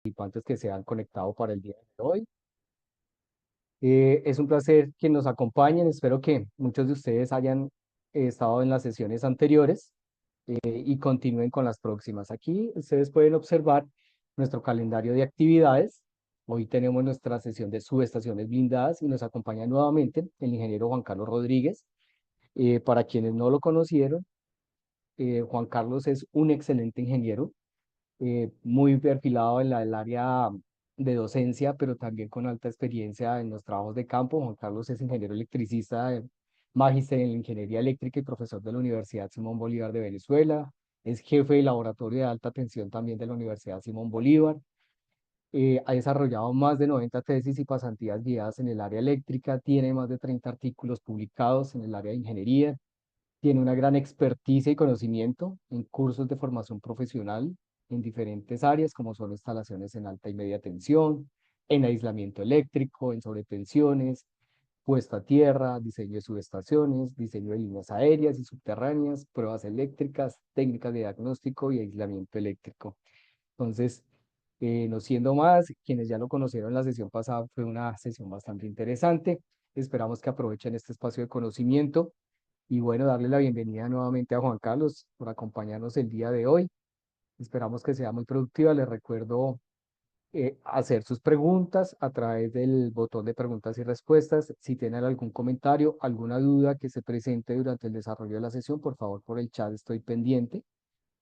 participantes que se han conectado para el día de hoy. Es un placer que nos acompañen. Espero que muchos de ustedes hayan estado en las sesiones anteriores y continúen con las próximas. Aquí ustedes pueden observar nuestro calendario de actividades. Hoy tenemos nuestra sesión de subestaciones blindadas y nos acompaña nuevamente el ingeniero Juan Carlos Rodríguez. Para quienes no lo conocieron, Juan Carlos es un excelente ingeniero, muy perfilado en el área de docencia, pero también con alta experiencia en los trabajos de campo. Juan Carlos es ingeniero electricista, magíster en ingeniería eléctrica y profesor de la Universidad Simón Bolívar de Venezuela. Es jefe de laboratorio de alta tensión también de la Universidad Simón Bolívar. Ha desarrollado más de 90 tesis y pasantías guiadas en el área eléctrica. Tiene más de 30 artículos publicados en el área de ingeniería. Tiene una gran experticia y conocimiento en cursos de formación profesional en diferentes áreas, como son instalaciones en alta y media tensión, en aislamiento eléctrico, en sobretensiones, puesta a tierra, diseño de subestaciones, diseño de líneas aéreas y subterráneas, pruebas eléctricas, técnicas de diagnóstico y aislamiento eléctrico. Entonces, no siendo más, quienes ya lo conocieron la sesión pasada, fue una sesión bastante interesante. Esperamos que aprovechen este espacio de conocimiento y bueno, darle la bienvenida nuevamente a Juan Carlos por acompañarnos el día de hoy. Esperamos que sea muy productiva. Les recuerdo hacer sus preguntas a través del botón de preguntas y respuestas. Si tienen algún comentario, alguna duda que se presente durante el desarrollo de la sesión, por favor, por el chat estoy pendiente.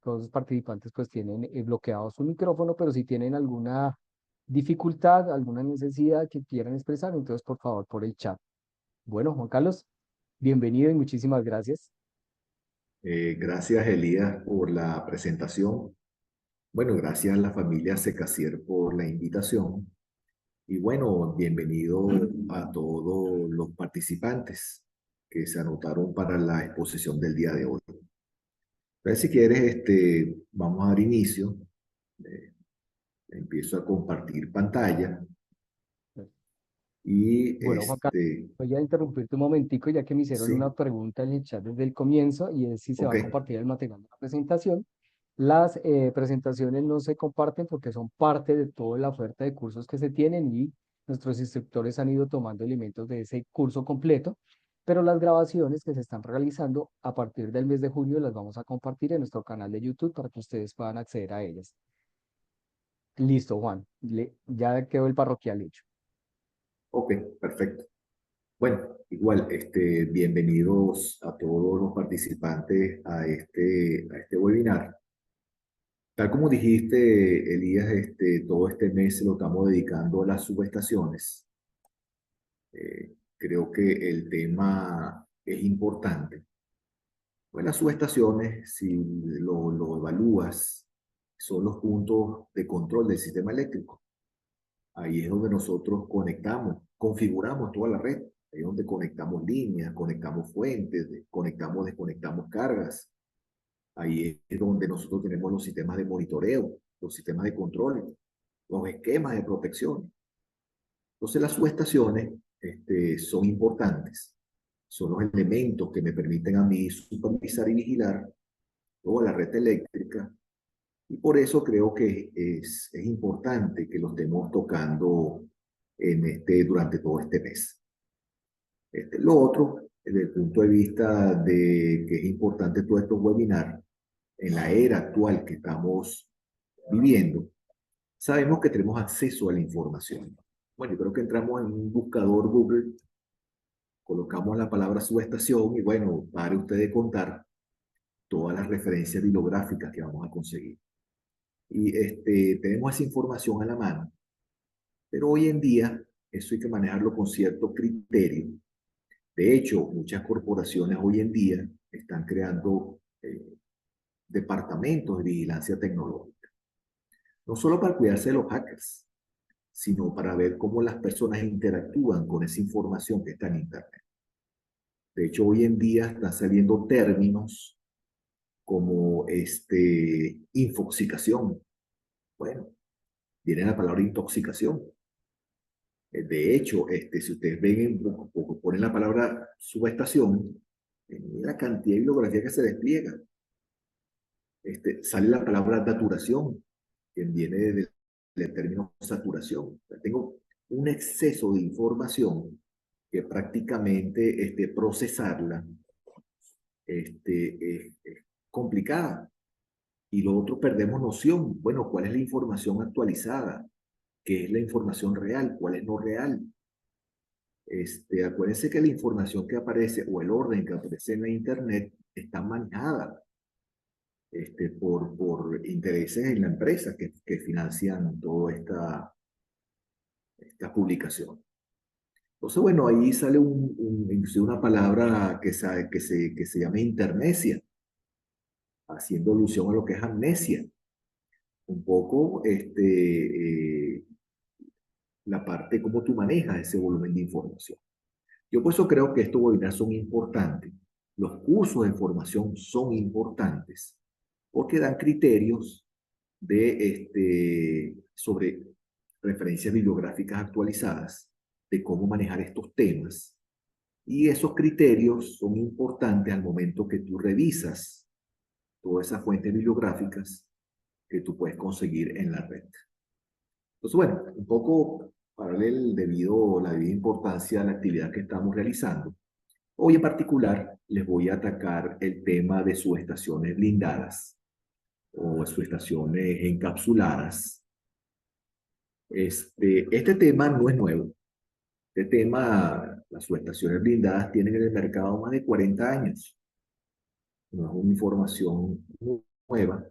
Todos los participantes pues tienen bloqueado su micrófono, pero si tienen alguna dificultad, alguna necesidad que quieran expresar, entonces por favor, por el chat. Bueno, Juan Carlos, bienvenido y muchísimas gracias. Gracias, Elías, por la presentación. Bueno, gracias a la familia Secasier por la invitación. Y bueno, bienvenido a todos los participantes que se anotaron para la exposición del día de hoy. Entonces, si quieres, vamos a dar inicio. Eh, Empiezo a compartir pantalla y Bueno, Juan Carlos, voy a interrumpirte un momentico ya que me hicieron una sí, pregunta en el chat desde el comienzo y es si se va ok, a compartir el material de la presentación. Las presentaciones no se comparten porque son parte de toda la oferta de cursos que se tienen y nuestros instructores han ido tomando elementos de ese curso completo, pero las grabaciones que se están realizando a partir del mes de junio las vamos a compartir en nuestro canal de YouTube para que ustedes puedan acceder a ellas. Listo, Juan, ya quedó el parroquial hecho. ok, perfecto. Bueno, igual, bienvenidos a todos los participantes a este webinar. Tal como dijiste, Elías, todo este mes se lo estamos dedicando a las subestaciones. Creo que el tema es importante. Pues las subestaciones, si lo evalúas, son los puntos de control del sistema eléctrico. Ahí es donde nosotros conectamos, configuramos toda la red. Ahí es donde conectamos líneas, conectamos fuentes, conectamos, desconectamos cargas. Ahí es donde nosotros tenemos los sistemas de monitoreo, los sistemas de control, los esquemas de protección. Entonces las subestaciones son importantes, son los elementos que me permiten a mí supervisar y vigilar toda la red eléctrica y por eso creo que es importante que lo estemos tocando durante todo este mes. Lo otro, desde el punto de vista de que es importante todo estos webinars, en la era actual que estamos viviendo, sabemos que tenemos acceso a la información. Bueno, yo creo que entramos en un buscador Google, colocamos la palabra subestación y bueno, pare usted de contar todas las referencias bibliográficas que vamos a conseguir. Y tenemos esa información a la mano, pero hoy en día eso hay que manejarlo con cierto criterio. De hecho, muchas corporaciones hoy en día están creando departamentos de vigilancia tecnológica, no solo para cuidarse de los hackers, sino para ver cómo las personas interactúan con esa información que está en Internet. De hecho, hoy en día están saliendo términos como infoxicación. Bueno, viene la palabra intoxicación. De hecho, si ustedes ven, ponen la palabra subestación, la cantidad de bibliografía que se despliega. Sale la palabra daturación, que viene el término saturación. O sea, tengo un exceso de información que prácticamente procesarla es complicada. Y lo otro, perdemos noción. Bueno, ¿cuál es la información actualizada? ¿Qué es la información real? ¿Cuál es no real? Acuérdense que la información que aparece o el orden que aparece en la Internet está manejada por intereses en la empresa que financian toda esta publicación. Entonces, bueno, ahí sale inclusive una palabra que se llama internesia, haciendo alusión a lo que es amnesia. Un poco la parte cómo tú manejas ese volumen de información. Yo por eso creo que estos webinars son importantes. Los cursos de formación son importantes porque dan criterios sobre referencias bibliográficas actualizadas, de cómo manejar estos temas. Y esos criterios son importantes al momento que tú revisas todas esas fuentes bibliográficas que tú puedes conseguir en la red. Entonces, bueno, un poco para darle la debida importancia a la actividad que estamos realizando. Hoy en particular les voy a atacar el tema de subestaciones blindadas o subestaciones encapsuladas. Este tema no es nuevo. Este tema, las subestaciones blindadas tienen en el mercado más de 40 años. No es una información nueva.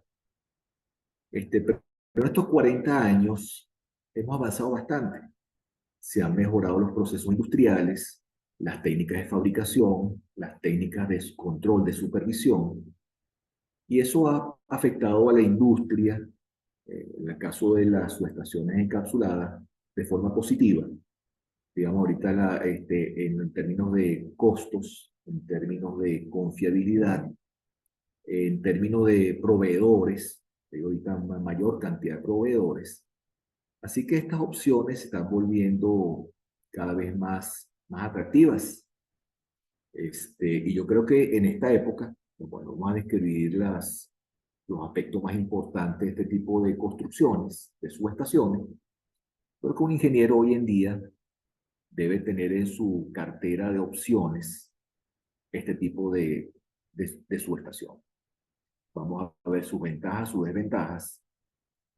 Pero en estos 40 años hemos avanzado bastante. Se han mejorado los procesos industriales, las técnicas de fabricación, las técnicas de control, de supervisión, y eso ha afectado a la industria, en el caso de las subestaciones encapsuladas, de forma positiva. Digamos, ahorita en términos de costos, en términos de confiabilidad, en términos de proveedores, hay ahorita una mayor cantidad de proveedores. Así que estas opciones se están volviendo cada vez más atractivas. Y yo creo que en esta época, bueno, vamos a describir los aspectos más importantes de este tipo de construcciones, de subestaciones, porque un ingeniero hoy en día debe tener en su cartera de opciones este tipo de subestación. Vamos a ver sus ventajas, sus desventajas,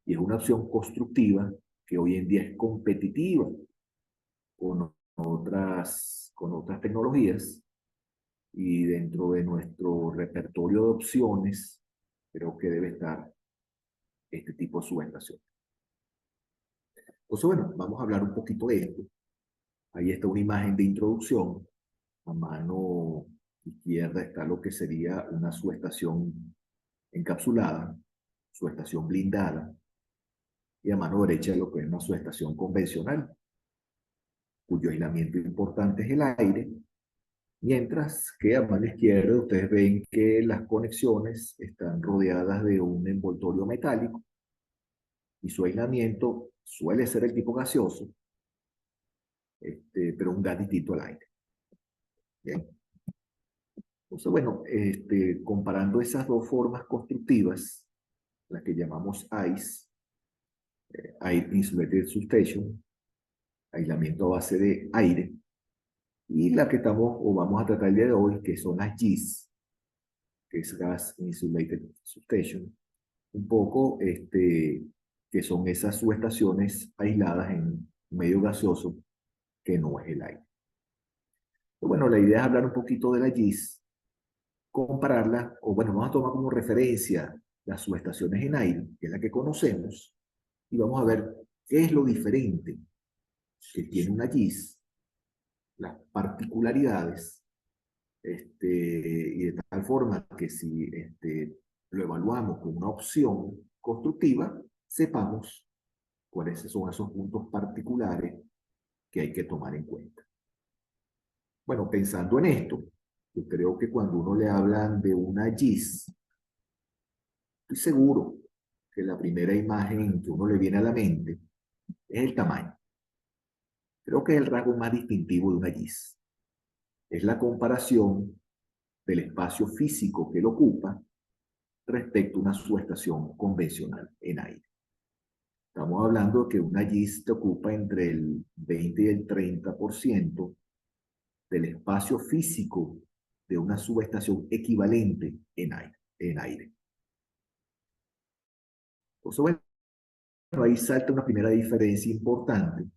y es una opción constructiva que hoy en día es competitiva con otras tecnologías, y dentro de nuestro repertorio de opciones creo que debe estar este tipo de subestación. Entonces, bueno, vamos a hablar un poquito de esto. Ahí está una imagen de introducción. A mano izquierda está lo que sería una subestación encapsulada, subestación blindada, y a mano derecha lo que es una subestación convencional, cuyo aislamiento importante es el aire, mientras que a mano izquierda ustedes ven que las conexiones están rodeadas de un envoltorio metálico y su aislamiento suele ser el tipo gaseoso, pero un gas distinto al aire. Bien. Entonces, bueno, comparando esas dos formas constructivas, las que llamamos ICE, Air Insulated Substation, aislamiento a base de aire, y la que estamos o vamos a tratar el día de hoy, que son las GIS, que es Gas Insulated Substation, un poco que son esas subestaciones aisladas en un medio gaseoso que no es el aire. Pero bueno, la idea es hablar un poquito de la GIS, compararla, o bueno, vamos a tomar como referencia las subestaciones en aire, que es la que conocemos, y vamos a ver qué es lo diferente que tiene una GIS, las particularidades, y de tal forma que si lo evaluamos como una opción constructiva, sepamos cuáles son esos puntos particulares que hay que tomar en cuenta. Bueno, pensando en esto, yo creo que cuando uno le hablan de una GIS, estoy seguro que la primera imagen que uno le viene a la mente es el tamaño. Creo que es el rasgo más distintivo de una GIS. Es la comparación del espacio físico que lo ocupa respecto a una subestación convencional en aire. Estamos hablando de que una GIS te ocupa entre el 20 y el 30% del espacio físico de una subestación equivalente en aire. Entonces, bueno, ahí salta una primera diferencia importante,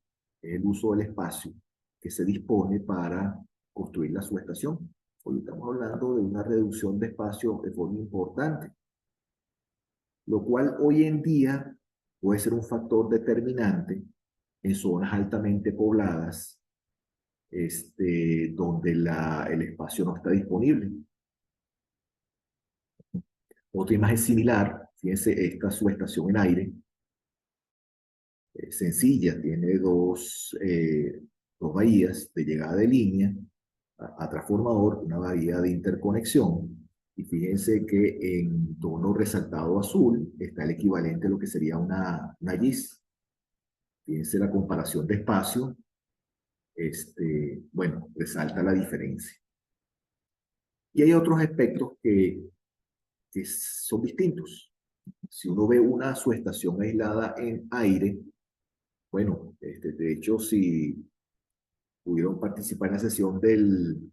el uso del espacio que se dispone para construir la subestación. Hoy estamos hablando de una reducción de espacio de forma importante, lo cual hoy en día puede ser un factor determinante en zonas altamente pobladas, donde el espacio no está disponible. Otra imagen similar, fíjense, esta subestación en aire, sencilla, tiene dos bahías de llegada de línea a transformador, una bahía de interconexión, y fíjense que en tono resaltado azul está el equivalente a lo que sería una GIS. Fíjense la comparación de espacio, bueno, resalta la diferencia. Y hay otros aspectos que son distintos. Si uno ve una subestación aislada en aire, bueno, de hecho, si pudieron participar en la sesión del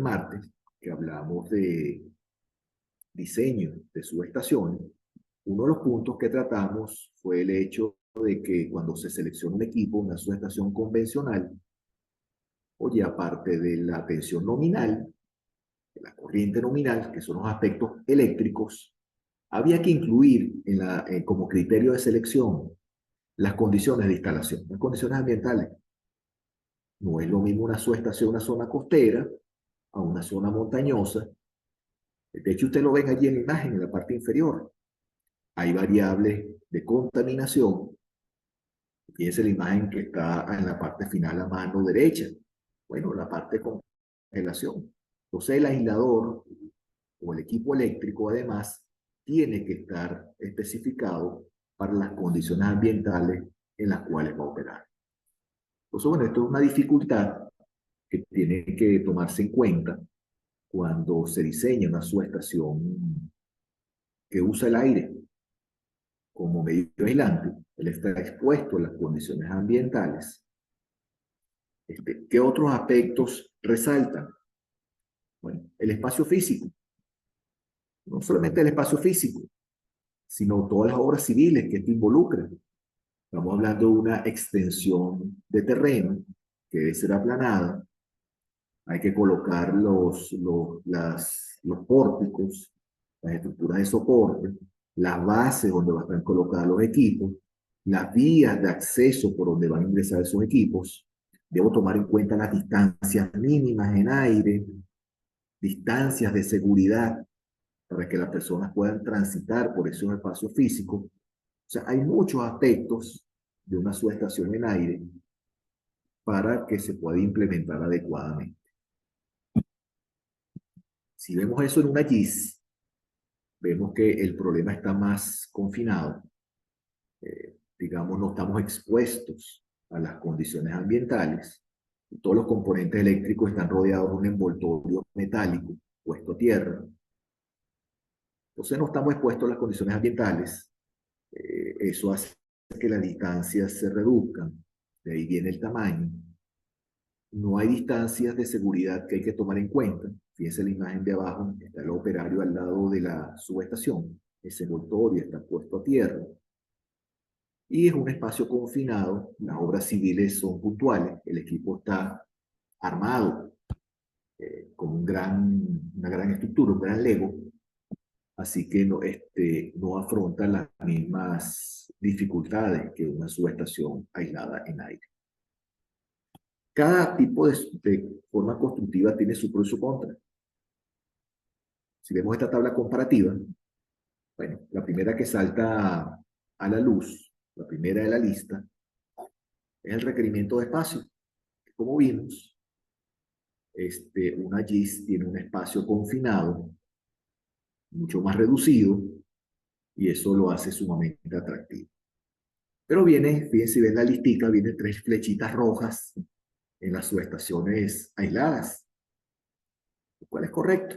martes, que hablamos de diseño de subestaciones, uno de los puntos que tratamos fue el hecho de que cuando se selecciona un equipo, una subestación convencional, oye, aparte de la tensión nominal, de la corriente nominal, que son los aspectos eléctricos, había que incluir como criterio de selección las condiciones de instalación, las condiciones ambientales. No es lo mismo una subestación, una zona costera, a una zona montañosa. De hecho, usted lo ven allí en la imagen, en la parte inferior. Hay variables de contaminación. Fíjense la imagen que está en la parte final a mano derecha. Bueno, la parte de congelación. Entonces, el aislador o el equipo eléctrico, además, tiene que estar especificado para las condiciones ambientales en las cuales va a operar. Entonces, bueno, esto es una dificultad que tiene que tomarse en cuenta cuando se diseña una subestación que usa el aire como medio aislante. Él está expuesto a las condiciones ambientales. ¿Qué otros aspectos resaltan? Bueno, el espacio físico. No solamente el espacio físico, sino todas las obras civiles que esto involucra. Estamos hablando de una extensión de terreno que debe ser aplanada. Hay que colocar los pórticos, las estructuras de soporte, las bases donde van a estar colocados los equipos, las vías de acceso por donde van a ingresar esos equipos. Debo tomar en cuenta las distancias mínimas en aire, distancias de seguridad para que las personas puedan transitar por esos espacios físicos. O sea, hay muchos aspectos de una subestación en aire para que se pueda implementar adecuadamente. Si vemos eso en una GIS, vemos que el problema está más confinado. Digamos, no estamos expuestos a las condiciones ambientales. Todos los componentes eléctricos están rodeados de un envoltorio metálico puesto a tierra. Entonces no estamos expuestos a las condiciones ambientales. Eso hace que las distancias se reduzcan. De ahí viene el tamaño. No hay distancias de seguridad que hay que tomar en cuenta. Fíjense la imagen de abajo, está el operario al lado de la subestación. Ese envoltorio está puesto a tierra. Y es un espacio confinado. Las obras civiles son puntuales. El equipo está armado como una gran estructura, un gran Lego. Así que no afronta las mismas dificultades que una subestación aislada en aire. Cada tipo de forma constructiva tiene su pro y su contra. Si vemos esta tabla comparativa, bueno, la primera que salta a la luz, la primera de la lista, es el requerimiento de espacio. Como vimos, una GIS tiene un espacio confinado, mucho más reducido, y eso lo hace sumamente atractivo. Pero fíjense, ven la listica, vienen 3 flechitas rojas en las subestaciones aisladas, lo cual es correcto.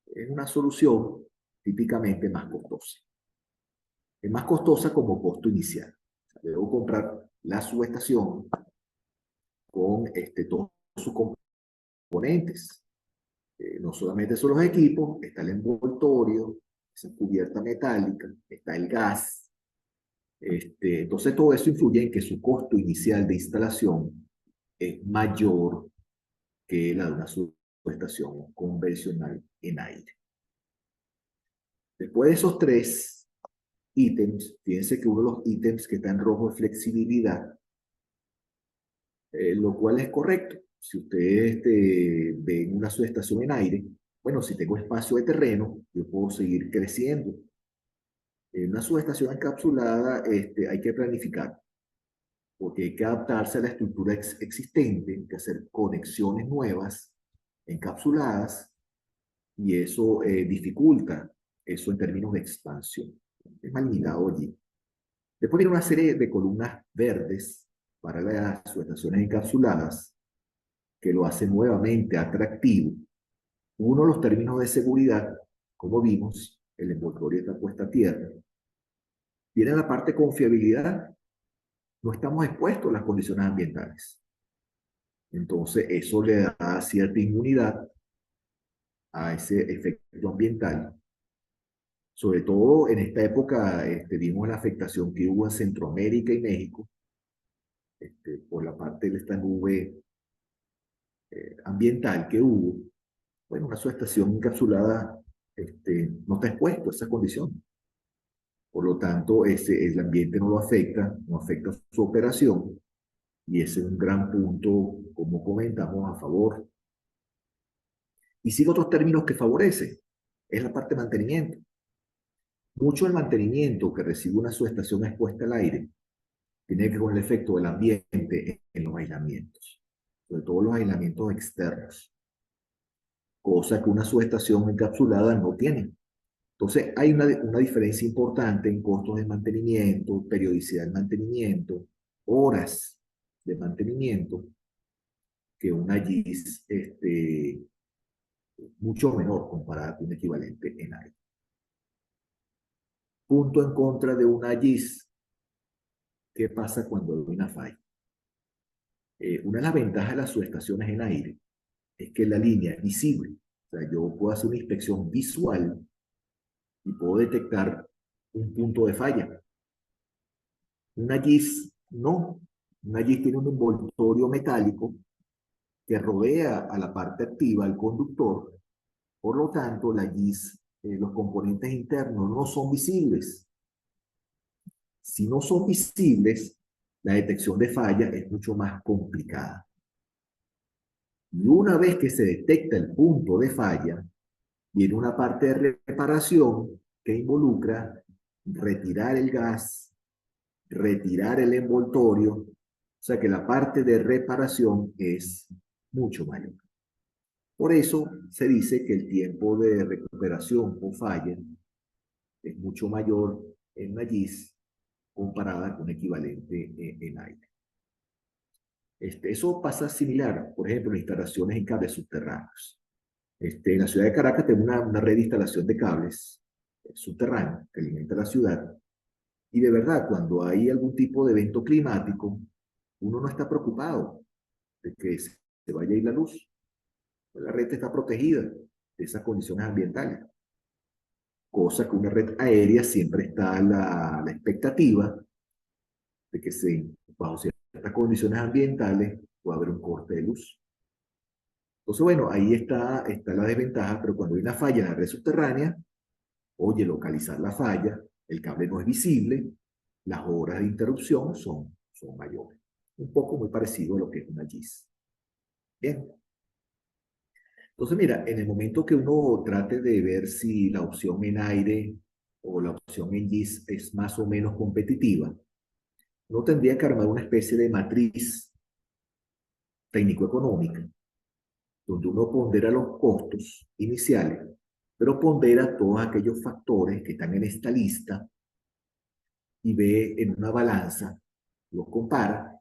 Es una solución típicamente más costosa. Es más costosa como costo inicial. Debo comprar la subestación con todos sus componentes. No solamente son los equipos, está el envoltorio, esa cubierta metálica, está el gas. Entonces todo eso influye en que su costo inicial de instalación es mayor que la de una subestación convencional en aire. Después de esos tres ítems, fíjense que uno de los ítems que está en rojo es flexibilidad, lo cual es correcto. Si ustedes ven una subestación en aire, bueno, si tengo espacio de terreno, yo puedo seguir creciendo. En una subestación encapsulada hay que planificar, porque hay que adaptarse a la estructura existente, hay que hacer conexiones nuevas, encapsuladas, y eso dificulta eso en términos de expansión. Es más limitado allí. Después viene una serie de columnas verdes para las subestaciones encapsuladas, que lo hace nuevamente atractivo. Uno, los términos de seguridad, como vimos, el envoltorio está puesto a tierra. Viene la parte de confiabilidad, no estamos expuestos a las condiciones ambientales. Entonces, eso le da cierta inmunidad a ese efecto ambiental. Sobre todo en esta época, vimos la afectación que hubo en Centroamérica y México, por la parte de esta nube ambiental que hubo. Bueno, una subestación encapsulada no está expuesto a esa condición. Por lo tanto, el ambiente no lo afecta, no afecta su operación, y ese es un gran punto, como comentamos, a favor. Y sigue otros términos que favorecen, es la parte de mantenimiento. Mucho del mantenimiento que recibe una subestación expuesta al aire tiene que ver con el efecto del ambiente en los aislamientos, sobre todo los aislamientos externos, cosa que una subestación encapsulada no tiene. Entonces, hay una diferencia importante en costos de mantenimiento, periodicidad de mantenimiento, horas de mantenimiento, que una GIS mucho menor comparada con un equivalente en aire. Punto en contra de una GIS. ¿Qué pasa cuando hay una falla? Una de las ventajas de las subestaciones en aire es que la línea es visible. O sea, yo puedo hacer una inspección visual y puedo detectar un punto de falla. Una GIS no. Una GIS tiene un envoltorio metálico que rodea a la parte activa, al conductor. Por lo tanto, la GIS, los componentes internos no son visibles. Si no son visibles, la detección de falla es mucho más complicada. Y una vez que se detecta el punto de falla, viene una parte de reparación que involucra retirar el gas, retirar el envoltorio, o sea que la parte de reparación es mucho mayor. Por eso se dice que el tiempo de recuperación por falla es mucho mayor en la GIS comparada con equivalente en aire. Eso pasa similar, por ejemplo, en instalaciones en cables subterráneos. En la ciudad de Caracas tenemos una red de instalación de cables subterráneos que alimenta la ciudad. Y de verdad, cuando hay algún tipo de evento climático, uno no está preocupado de que se vaya a ir la luz. La red está protegida de esas condiciones ambientales. Cosa que una red aérea siempre está a la expectativa de que bajo ciertas condiciones ambientales pueda haber un corte de luz. Entonces, bueno, ahí está la desventaja, pero cuando hay una falla en la red subterránea, oye, localizar la falla, el cable no es visible, las horas de interrupción son mayores. Un poco muy parecido a lo que es una GIS. Bien. Entonces, mira, en el momento que uno trate de ver si la opción en aire o la opción en GIS es más o menos competitiva, uno tendría que armar una especie de matriz técnico-económica, donde uno pondera los costos iniciales, pero pondera todos aquellos factores que están en esta lista y ve en una balanza, los compara,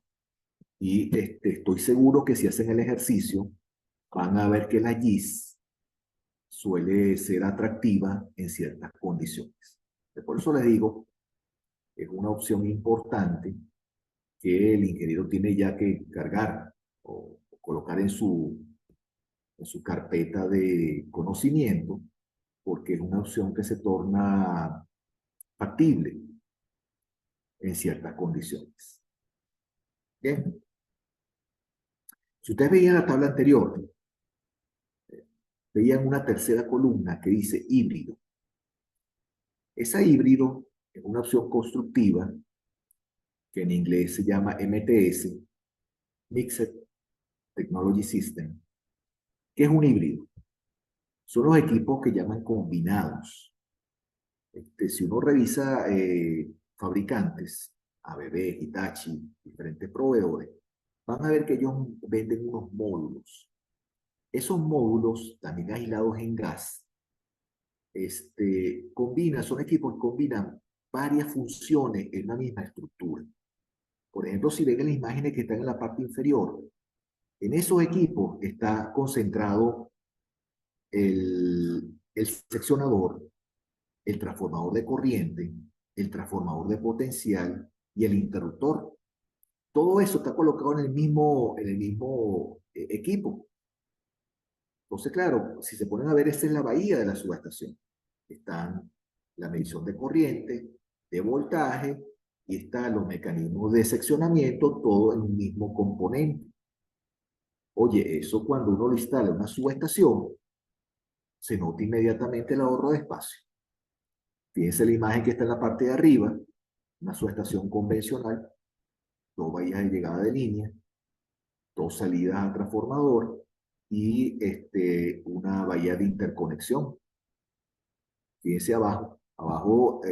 y estoy seguro que si hacen el ejercicio, van a ver que la GIS suele ser atractiva en ciertas condiciones. Por eso les digo, es una opción importante que el ingeniero tiene ya que cargar o colocar en su carpeta de conocimiento, porque es una opción que se torna factible en ciertas condiciones. Bien, si ustedes veían la tabla anterior, veían una tercera columna que dice híbrido. Esa híbrido es una opción constructiva que en inglés se llama MTS, Mixed Technology System, que es un híbrido. Son los equipos que llaman combinados. Si uno revisa fabricantes, ABB, Hitachi, diferentes proveedores, van a ver que ellos venden unos módulos. Esos módulos, también aislados en gas, son equipos que combinan varias funciones en una misma estructura. Por ejemplo, si ven en las imágenes que están en la parte inferior, en esos equipos está concentrado el seccionador, el transformador de corriente, el transformador de potencial y el interruptor. Todo eso está colocado en el mismo equipo. Entonces, claro, si se ponen a ver, esta es la bahía de la subestación. Están la medición de corriente, de voltaje, y están los mecanismos de seccionamiento, todo en un mismo componente. Oye, eso cuando uno lo instala en una subestación, se nota inmediatamente el ahorro de espacio. Fíjense la imagen que está en la parte de arriba, una subestación convencional, dos bahías de llegada de línea, dos salidas al transformador y una bahía de interconexión. Fíjense abajo,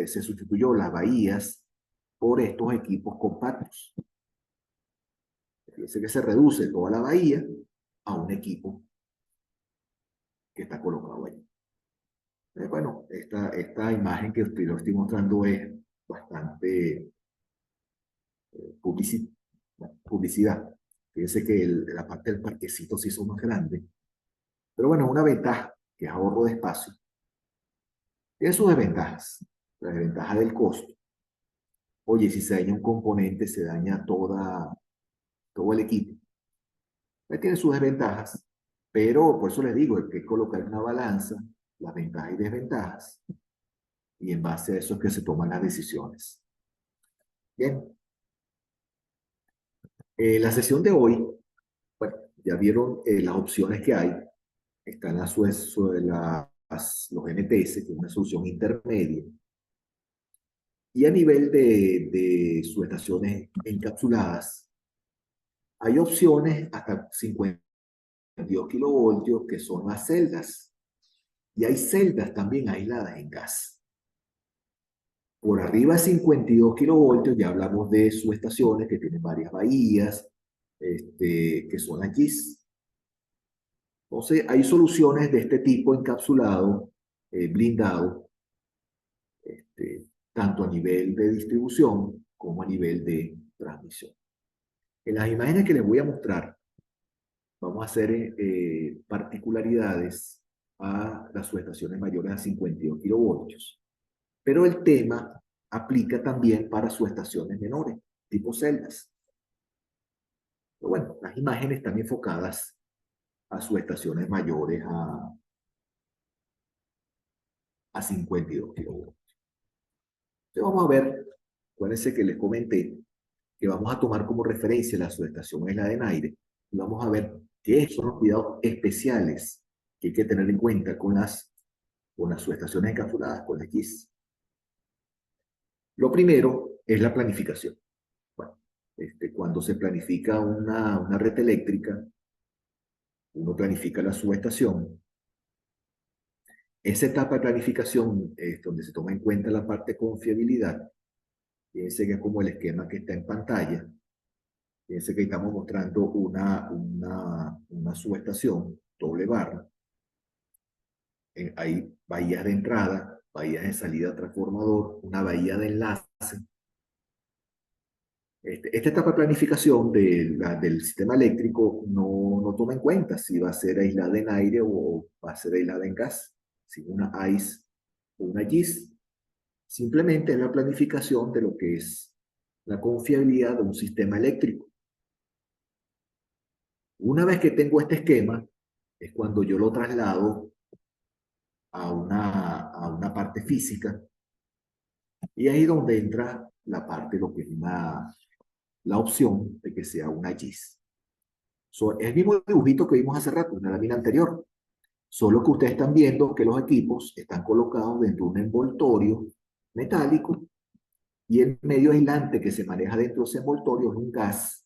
se sustituyó las bahías por estos equipos compactos. Fíjense que se reduce toda la bahía a un equipo que está colocado allí. Bueno, esta imagen que lo estoy mostrando es bastante publicidad. Fíjense que la parte del parquecito se hizo más grande. Pero bueno, una ventaja, que es ahorro de espacio. Tiene sus desventajas. La desventaja del costo. Oye, si se daña un componente, se daña todo el equipo. Tiene sus desventajas, pero por eso les digo, hay que colocar en una balanza las ventajas y desventajas, y en base a eso es que se toman las decisiones. Bien. La sesión de hoy, bueno, ya vieron las opciones que hay. Están los NTS, que es una solución intermedia. Y a nivel de subestaciones encapsuladas, hay opciones hasta 52 kilovoltios, que son las celdas. Y hay celdas también aisladas en gas. Por arriba de 52 kilovoltios ya hablamos de subestaciones que tienen varias bahías, que son las GIS. Entonces, hay soluciones de este tipo encapsulado, blindado, tanto a nivel de distribución como a nivel de transmisión. En las imágenes que les voy a mostrar, vamos a hacer particularidades a las subestaciones mayores a 52 kilovoltios. Pero el tema aplica también para subestaciones menores, tipo celdas. Pero bueno, las imágenes están enfocadas a subestaciones mayores a 52 kilovoltios. Entonces vamos a ver, acuérdense que les comenté que vamos a tomar como referencia la subestación aislada en aire y vamos a ver qué son los cuidados especiales que hay que tener en cuenta con las subestaciones encapsuladas, con las GIS. Lo primero es la planificación. Bueno, cuando se planifica una red eléctrica, uno planifica la subestación. Esa etapa de planificación es donde se toma en cuenta la parte de confiabilidad. Fíjense que es como el esquema que está en pantalla. Fíjense que estamos mostrando una subestación, doble barra. Hay bahías de entrada, bahías de salida transformador, una bahía de enlace. Esta etapa de planificación del sistema eléctrico no toma en cuenta si va a ser aislada en aire o va a ser aislada en gas, si una ICE o una GIS. Simplemente es la planificación de lo que es la confiabilidad de un sistema eléctrico. Una vez que tengo este esquema, es cuando yo lo traslado a una parte física, y ahí es donde entra la parte, lo que es la opción de que sea una GIS. Es el mismo dibujito que vimos hace rato en la lámina anterior, solo que ustedes están viendo que los equipos están colocados dentro de un envoltorio metálico, y el medio aislante que se maneja dentro de ese envoltorio es un gas,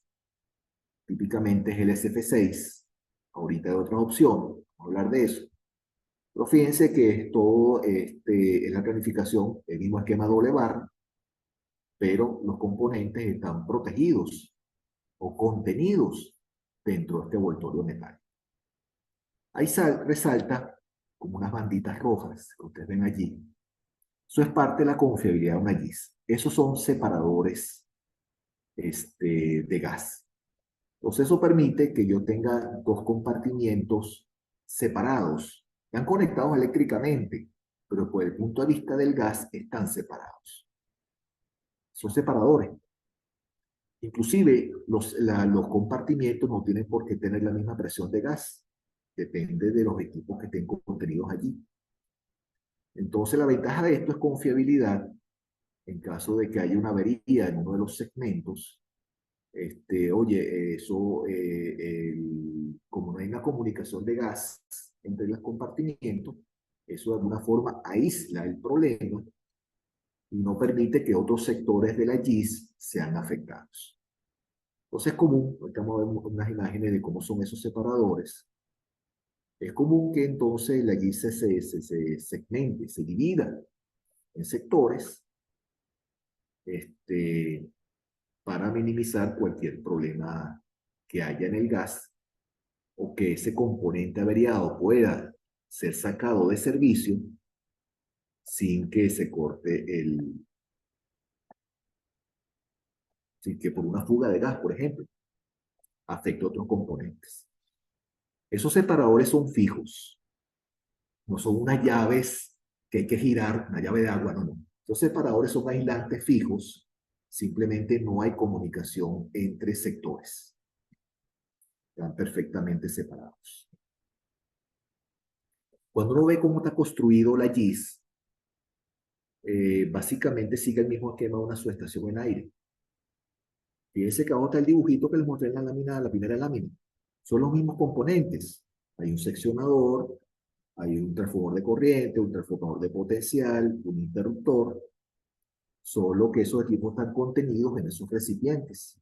típicamente es el SF6. Ahorita hay otras opciones, vamos a hablar de eso. Pero fíjense que es todo, es la planificación, el mismo esquema doble barra, pero los componentes están protegidos o contenidos dentro de este envoltorio metálico. Ahí resalta como unas banditas rojas que ustedes ven allí. Eso es parte de la confiabilidad de una GIS. Esos son separadores de gas. Entonces eso permite que yo tenga dos compartimientos separados. Están conectados eléctricamente, pero por el punto de vista del gas están separados. Son separadores. Inclusive los compartimientos no tienen por qué tener la misma presión de gas. Depende de los equipos que estén contenidos allí. Entonces la ventaja de esto es confiabilidad. En caso de que haya una avería en uno de los segmentos, oye, eso, como no hay una comunicación de gas entre los compartimientos, eso de alguna forma aísla el problema y no permite que otros sectores de la GIS sean afectados. Entonces es común, ahorita vamos a ver unas imágenes de cómo son esos separadores. Es común que entonces la GIS se segmente, se divida en sectores, para minimizar cualquier problema que haya en el gas, o que ese componente averiado pueda ser sacado de servicio sin que se corte sin que por una fuga de gas, por ejemplo, afecte a otros componentes. Esos separadores son fijos, no son unas llaves que hay que girar, una llave de agua, no, no. Esos separadores son aislantes fijos, simplemente no hay comunicación entre sectores. Están perfectamente separados. Cuando uno ve cómo está construido la GIS, básicamente sigue el mismo esquema de una subestación en aire. Fíjense que abajo está el dibujito que les mostré en la lámina, la primera lámina. Son los mismos componentes. Hay un seccionador, hay un transformador de corriente, un transformador de potencial, un interruptor. Solo que esos equipos están contenidos en esos recipientes.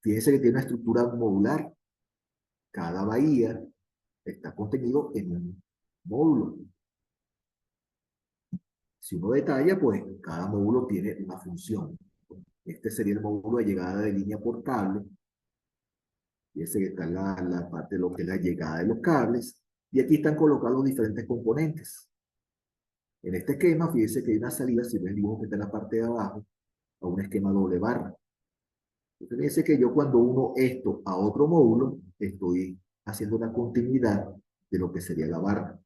Fíjense que tiene una estructura modular. Cada bahía está contenido en un módulo. Si uno detalla, pues cada módulo tiene una función. Este sería el módulo de llegada de línea por cable. Y ese que está en la parte de lo que es la llegada de los cables. Y aquí están colocados los diferentes componentes. En este esquema, fíjense que hay una salida, si ven el dibujo que está en la parte de abajo, a un esquema doble barra. Entonces, fíjense que yo cuando uno esto a otro módulo, estoy haciendo una continuidad de lo que sería la barra.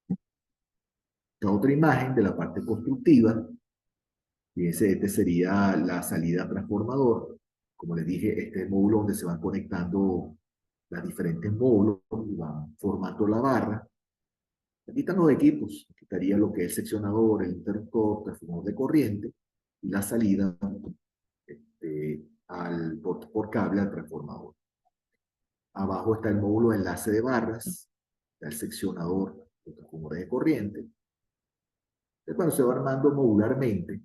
Esta otra imagen de la parte constructiva. Fíjense, este sería la salida transformador. Como les dije, este es el módulo donde se van conectando los diferentes módulos y van formando la barra. Aquí están los equipos. Aquí estaría lo que es el seccionador, el interruptor, transformador de corriente y la salida por cable al transformador. Abajo está el módulo de enlace de barras, está el seccionador, el transformador de corriente. Entonces, cuando se va armando modularmente,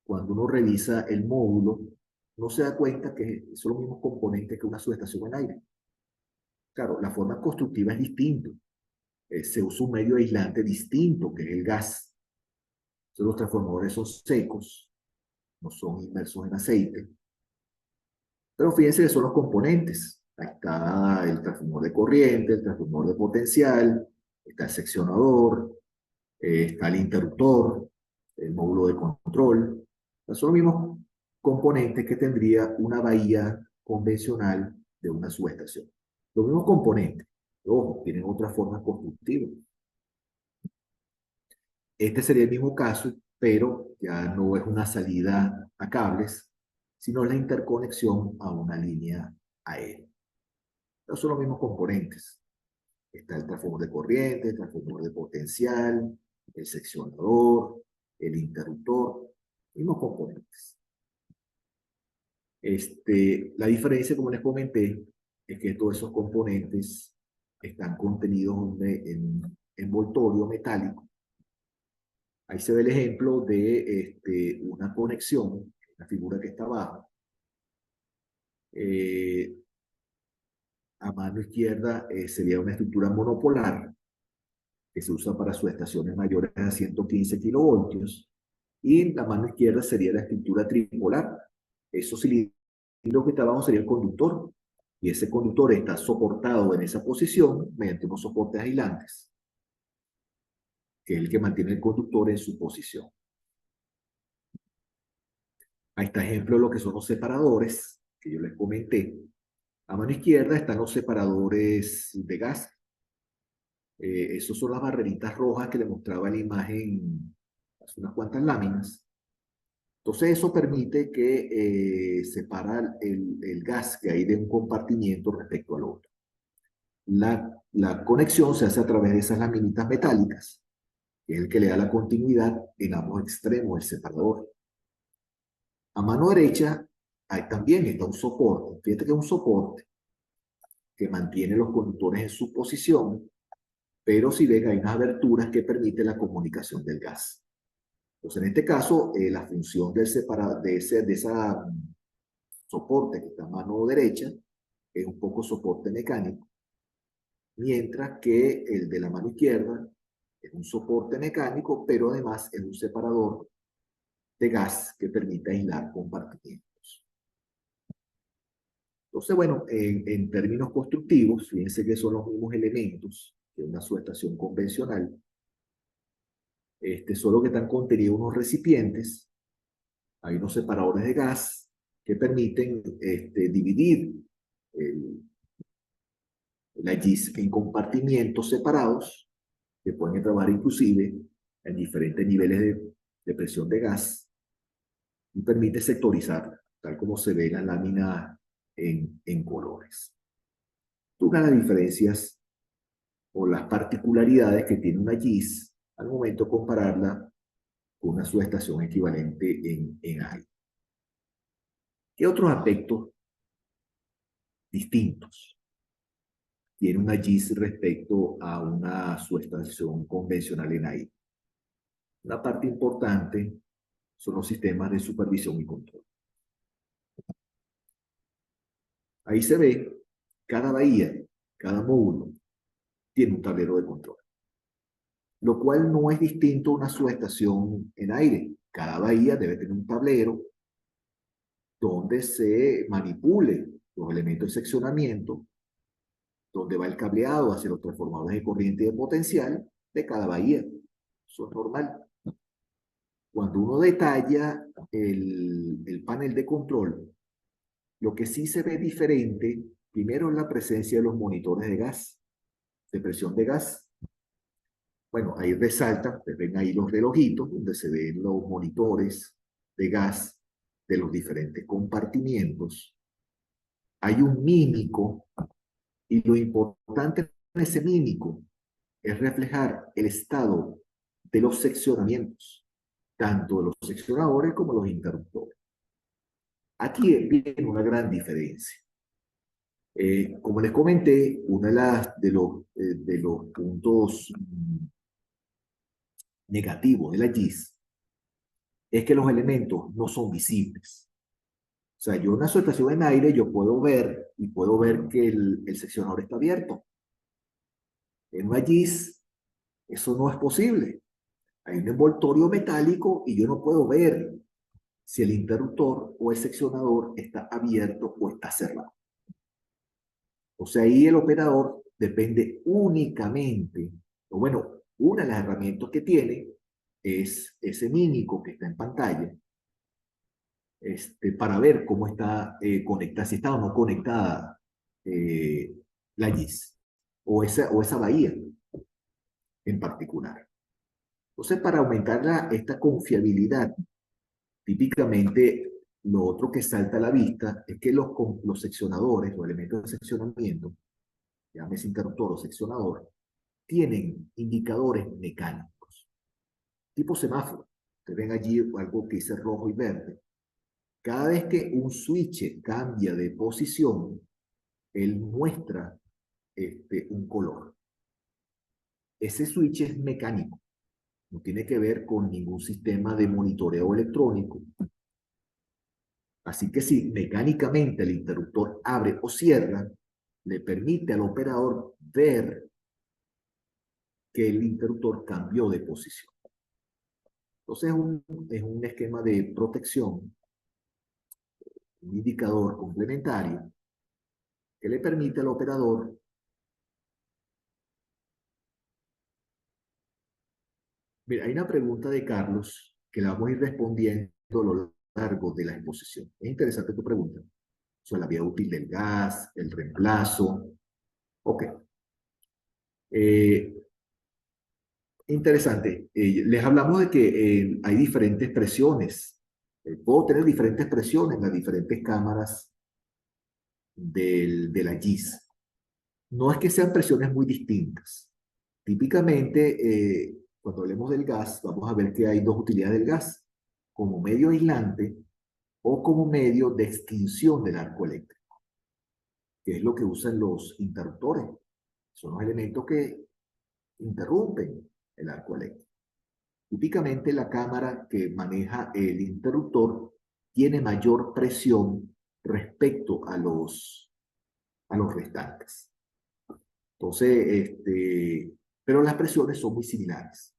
cuando uno revisa el módulo, no se da cuenta que son los mismos componentes que una subestación en aire. Claro, la forma constructiva es distinta. Se usa un medio aislante distinto, que es el gas. Entonces, los transformadores son secos, no son inmersos en aceite. Pero fíjense que son los componentes. Ahí está el transformador de corriente, el transformador de potencial, está el seccionador, está el interruptor, el módulo de control. Son los mismos componentes que tendría una bahía convencional de una subestación. Los mismos componentes. Ojo, tienen otras formas constructivas. Este sería el mismo caso, pero ya no es una salida a cables, sino la interconexión a una línea aérea. Estos son los mismos componentes. Está el transformador de corriente, el transformador de potencial, el seccionador, el interruptor, mismos componentes. La diferencia, como les comenté, es que todos esos componentes están contenidos en un envoltorio metálico. Ahí se ve el ejemplo de una conexión, la figura que está abajo. A mano izquierda sería una estructura monopolar que se usa para subestaciones mayores a 115 kilovoltios. Y la mano izquierda sería la estructura tripolar. Esos cilindros que está abajo sería el conductor. Y ese conductor está soportado en esa posición mediante unos soportes aislantes, que es el que mantiene el conductor en su posición. Ahí está ejemplo de lo que son los separadores, que yo les comenté. A mano izquierda están los separadores de gas. Esos son las barreritas rojas que le mostraba en la imagen hace unas cuantas láminas. Entonces eso permite que separa el gas que hay de un compartimiento respecto al otro. La conexión se hace a través de esas laminitas metálicas, que es el que le da la continuidad en ambos extremos del separador. A mano derecha ahí también está un soporte. Fíjate que es un soporte que mantiene los conductores en su posición, pero si ven hay unas aberturas que permiten la comunicación del gas. Entonces, en este caso, la función del esa soporte que está a mano derecha es un poco soporte mecánico, mientras que el de la mano izquierda es un soporte mecánico, pero además es un separador de gas que permite aislar compartimientos. Entonces, bueno, en términos constructivos, fíjense que son los mismos elementos que una subestación convencional, solo que están contenidos unos recipientes, hay unos separadores de gas que permiten dividir la GIS en compartimientos separados que pueden trabajar inclusive en diferentes niveles de presión de gas y permite sectorizarla, tal como se ve en la lámina en colores. Una de las diferencias o las particularidades que tiene una GIS al momento de compararla con una subestación equivalente en aire. ¿Qué otros aspectos distintos tiene una GIS respecto a una subestación convencional en aire? Una parte importante son los sistemas de supervisión y control. Ahí se ve cada bahía, cada módulo tiene un tablero de control, lo cual no es distinto a una subestación en aire. Cada bahía debe tener un tablero donde se manipule los elementos de seccionamiento, donde va el cableado hacia los transformadores de corriente y de potencial de cada bahía. Eso es normal. Cuando uno detalla el panel de control, lo que sí se ve diferente, primero es la presencia de los monitores de gas, de presión de gas. Bueno, ahí resaltan, ustedes ven ahí los relojitos, donde se ven los monitores de gas de los diferentes compartimientos. Hay un mímico, y lo importante en ese mímico es reflejar el estado de los seccionamientos, tanto de los seccionadores como los interruptores. Aquí viene una gran diferencia. Como les comenté, uno de los puntos negativos de la GIS es que los elementos no son visibles. O sea, yo en una subestación en aire, yo puedo ver que el seccionador está abierto. En una GIS, eso no es posible. Hay un envoltorio metálico y yo no puedo ver si el interruptor o el seccionador está abierto o está cerrado. O sea, ahí el operador depende únicamente, o bueno, una de las herramientas que tiene es ese mímico que está en pantalla, para ver cómo está conectada, si está o no conectada la GIS o esa bahía en particular. Entonces, para aumentar esta confiabilidad, típicamente lo otro que salta a la vista es que los seccionadores, los elementos de seccionamiento, llámese interruptor o seccionador, tienen indicadores mecánicos, tipo semáforo. Ustedes ven allí algo que dice rojo y verde. Cada vez que un switch cambia de posición, él muestra un color. Ese switch es mecánico, no tiene que ver con ningún sistema de monitoreo electrónico. Así que si mecánicamente el interruptor abre o cierra, le permite al operador ver que el interruptor cambió de posición. Entonces es un esquema de protección, un indicador complementario que le permite al operador. Mira, hay una pregunta de Carlos que la vamos a ir respondiendo a lo largo de la exposición. Es interesante tu pregunta sobre la vida útil del gas, el reemplazo. Ok. Eh, Interesante. Les hablamos de que hay diferentes presiones. Puedo tener diferentes presiones en las diferentes cámaras de la GIS. No es que sean presiones muy distintas. Típicamente, cuando hablemos del gas, vamos a ver que hay dos utilidades del gas, como medio aislante o como medio de extinción del arco eléctrico, que es lo que usan los interruptores. Son los elementos que interrumpen el arco eléctrico. Típicamente la cámara que maneja el interruptor tiene mayor presión respecto a los restantes. Entonces, pero las presiones son muy similares.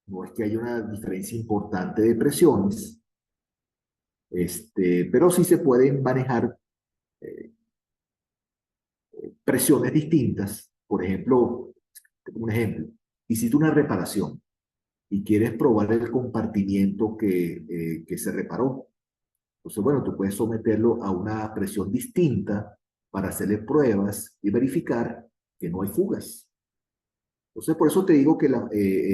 No es que haya una diferencia importante de presiones, pero sí se pueden manejar eh, presiones distintas. Por ejemplo, un ejemplo, hiciste una reparación y quieres probar el compartimiento que se reparó. Entonces, bueno, tú puedes someterlo a una presión distinta para hacerle pruebas y verificar que no hay fugas. Entonces, por eso te digo que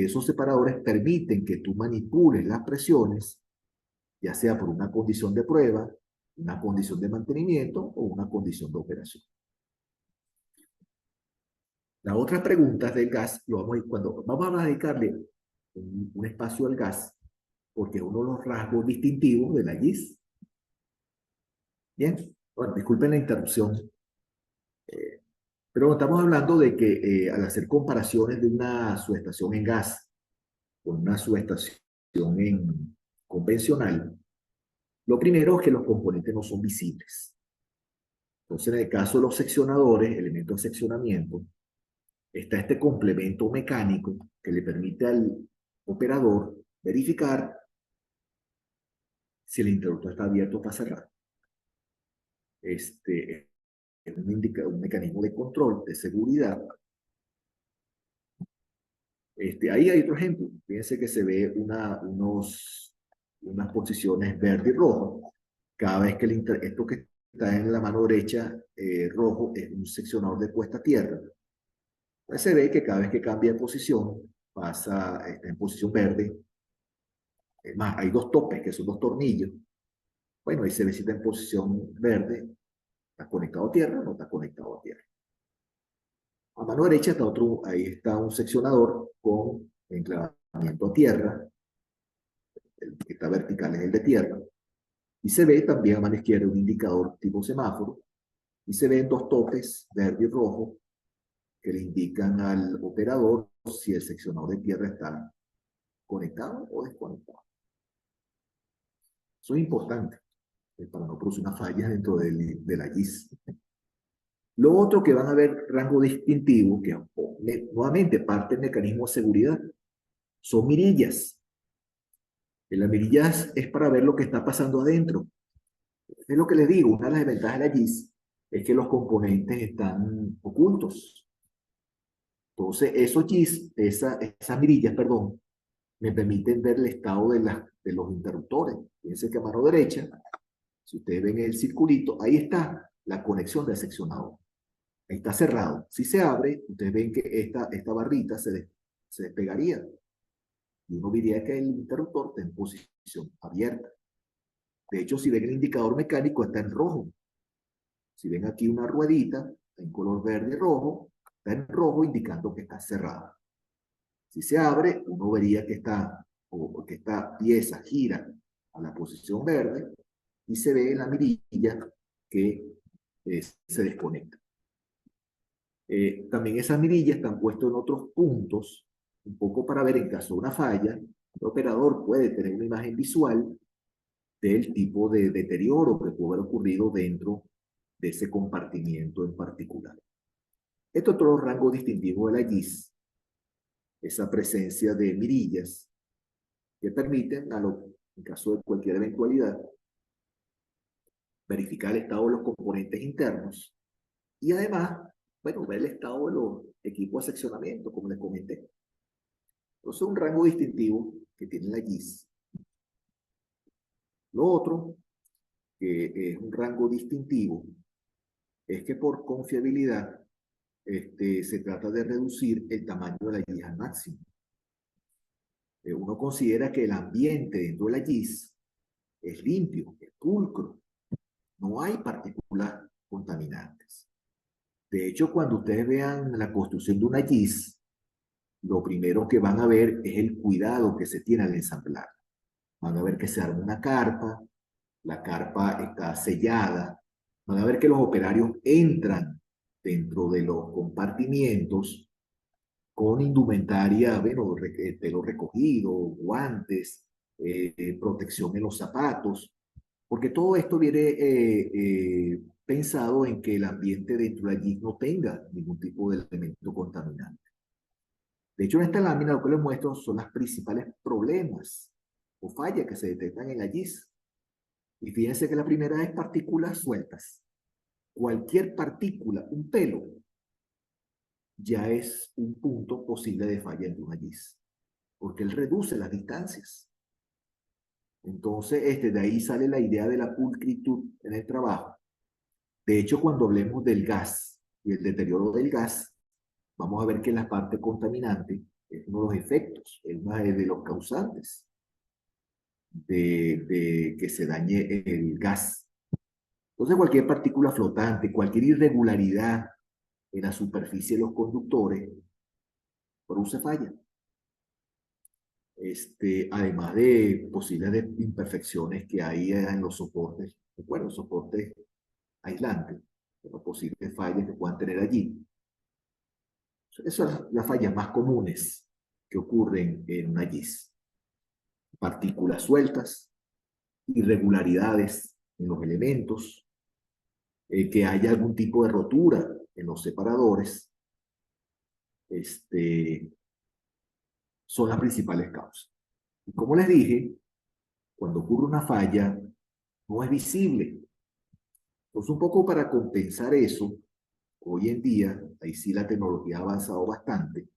esos separadores permiten que tú manipules las presiones, ya sea por una condición de prueba, una condición de mantenimiento o una condición de operación. Las otras preguntas del gas, cuando vamos a dedicarle un espacio al gas, porque es uno de los rasgos distintivos de la GIS. Bien, bueno, disculpen la interrupción, pero estamos hablando de que al hacer comparaciones de una subestación en gas con una subestación convencional, lo primero es que los componentes no son visibles. Entonces, en el caso de los seccionadores, elementos de seccionamiento, está este complemento mecánico que le permite al operador verificar si el interruptor está abierto o está cerrado. Es un mecanismo de control, de seguridad. Ahí hay otro ejemplo. Fíjense que se ve unas posiciones verde y rojo. Cada vez que esto que está en la mano derecha, rojo, es un seccionador de puesta a tierra. Entonces se ve que cada vez que cambia de posición, está en posición verde. Es más, hay dos topes que son dos tornillos. Bueno, ahí se ve si está en posición verde, está conectado a tierra o no está conectado a tierra. A mano derecha está ahí está un seccionador con enclavamiento a tierra. El que está vertical es el de tierra. Y se ve también a mano izquierda un indicador tipo semáforo. Y se ven dos topes, verde y rojo, que le indican al operador si el seccionador de tierra está conectado o desconectado. Eso es importante para no producir una falla dentro de la GIS. Lo otro que van a ver rango distintivo, que nuevamente parte del mecanismo de seguridad, son mirillas. Las mirillas es para ver lo que está pasando adentro. Es lo que les digo, una de las desventajas de la GIS es que los componentes están ocultos. Entonces, esos GIS, esas mirillas, perdón, me permiten ver el estado de los interruptores. Fíjense que a mano derecha, si ustedes ven el circulito, ahí está la conexión del seccionador. Ahí está cerrado. Si se abre, ustedes ven que esta barrita se despegaría. Y uno diría que el interruptor está en posición abierta. De hecho, si ven el indicador mecánico, está en rojo. Si ven aquí una ruedita en color verde y rojo, está en rojo indicando que está cerrada. Si se abre, uno vería que esta pieza gira a la posición verde y se ve la mirilla que se desconecta. También esas mirillas están puestas en otros puntos, un poco para ver en caso de una falla, el operador puede tener una imagen visual del tipo de deterioro que puede haber ocurrido dentro de ese compartimiento en particular. Esto es todo el rango distintivo de la GIS, esa presencia de mirillas que permiten, en caso de cualquier eventualidad, verificar el estado de los componentes internos y además, bueno, ver el estado de los equipos de seccionamiento, como les comenté. Entonces, un rango distintivo que tiene la GIS. Lo otro, que es un rango distintivo, es que por confiabilidad se trata de reducir el tamaño de la GIS al máximo. Uno considera que el ambiente dentro de la GIS es limpio, es pulcro, no hay partículas contaminantes. De hecho, cuando ustedes vean la construcción de una GIS, lo primero que van a ver es el cuidado que se tiene al ensamblar. Van a ver que se arma una carpa, la carpa está sellada, van a ver que los operarios entran dentro de los compartimientos con indumentaria, bueno, pelo recogido, guantes, protección en los zapatos, porque todo esto viene pensado en que el ambiente dentro de allí no tenga ningún tipo de elemento contaminante. De hecho, en esta lámina lo que les muestro son los principales problemas o fallas que se detectan en la GIS. Y fíjense que la primera es partículas sueltas. Cualquier partícula, un pelo, ya es un punto posible de falla en una GIS, porque él reduce las distancias. Entonces, de ahí sale la idea de la pulcritud en el trabajo. De hecho, cuando hablemos del gas y el deterioro del gas, vamos a ver que la parte contaminante es uno de los efectos, es uno de los causantes de que se dañe el gas. Entonces, cualquier partícula flotante, cualquier irregularidad en la superficie de los conductores, produce falla. Además de posibles imperfecciones que hay en los soportes, bueno, soportes aislantes, pero posibles fallas que puedan tener allí. Esas son las fallas más comunes que ocurren en una GIS. Partículas sueltas, irregularidades en los elementos, que haya algún tipo de rotura en los separadores, son las principales causas. Y como les dije, cuando ocurre una falla, no es visible. Entonces, un poco para compensar eso, hoy en día, ahí sí la tecnología ha avanzado bastante,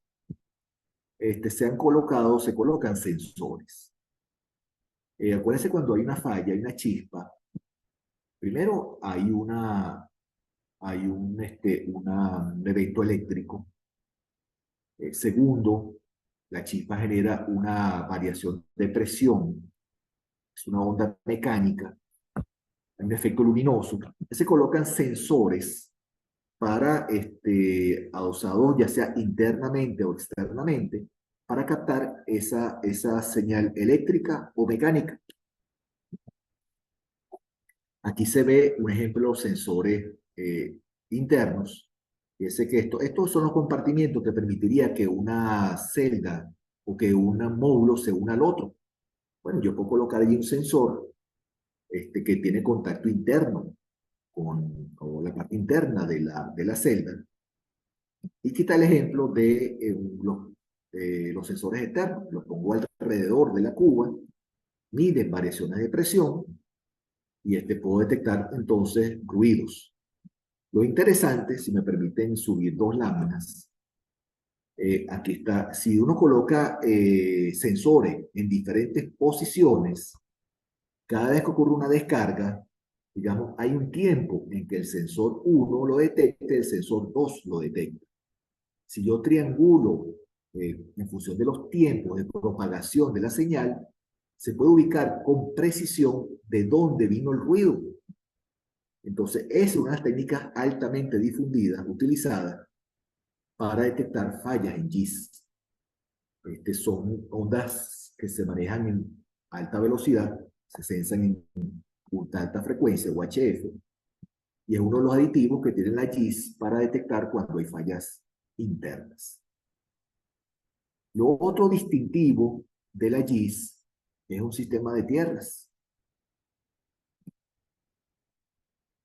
se colocan sensores. Acuérdense cuando hay una falla, hay una chispa, primero hay un evento eléctrico. Segundo, la chispa genera una variación de presión, es una onda mecánica, hay un efecto luminoso. Se colocan sensores para adosados ya sea internamente o externamente para captar esa señal eléctrica o mecánica. Aquí se ve un ejemplo de los sensores internos. Fíjense que estos son los compartimientos que permitiría que una celda o que un módulo se una al otro. Bueno, yo puedo colocar allí un sensor que tiene contacto interno con la parte interna de la celda. Y quita el ejemplo de los sensores externos. Los pongo alrededor de la cuba, miden variaciones de presión y puedo detectar entonces ruidos. Lo interesante, si me permiten subir dos láminas, aquí está, si uno coloca sensores en diferentes posiciones, cada vez que ocurre una descarga, digamos, hay un tiempo en que el sensor 1 lo detecte, el sensor 2 lo detecta. Si yo triangulo en función de los tiempos de propagación de la señal, se puede ubicar con precisión de dónde vino el ruido. Entonces, es una de las técnicas altamente difundidas, utilizadas para detectar fallas en GIS. Son ondas que se manejan en alta velocidad, se censan en ultra alta frecuencia, UHF, y es uno de los aditivos que tiene la GIS para detectar cuando hay fallas internas. Lo otro distintivo de la GIS es un sistema de tierras.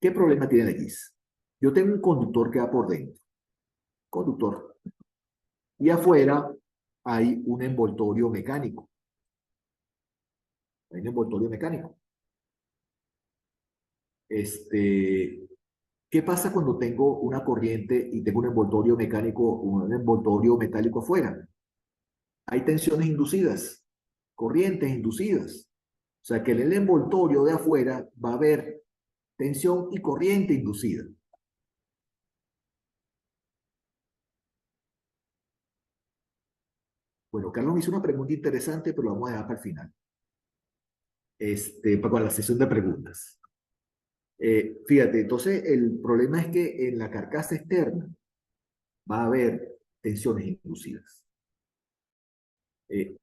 ¿Qué problema tiene la GIS? Yo tengo un conductor que va por dentro, conductor, y afuera hay un envoltorio mecánico. Hay un envoltorio mecánico. ¿Qué pasa cuando tengo una corriente y tengo un envoltorio mecánico, un envoltorio metálico afuera? Hay tensiones inducidas, corrientes inducidas. O sea que en el envoltorio de afuera va a haber tensión y corriente inducida. Bueno, Carlos me hizo una pregunta interesante, pero lo vamos a dejar para el final. Para la sesión de preguntas. Fíjate, entonces el problema es que en la carcasa externa va a haber tensiones inducidas. ¿En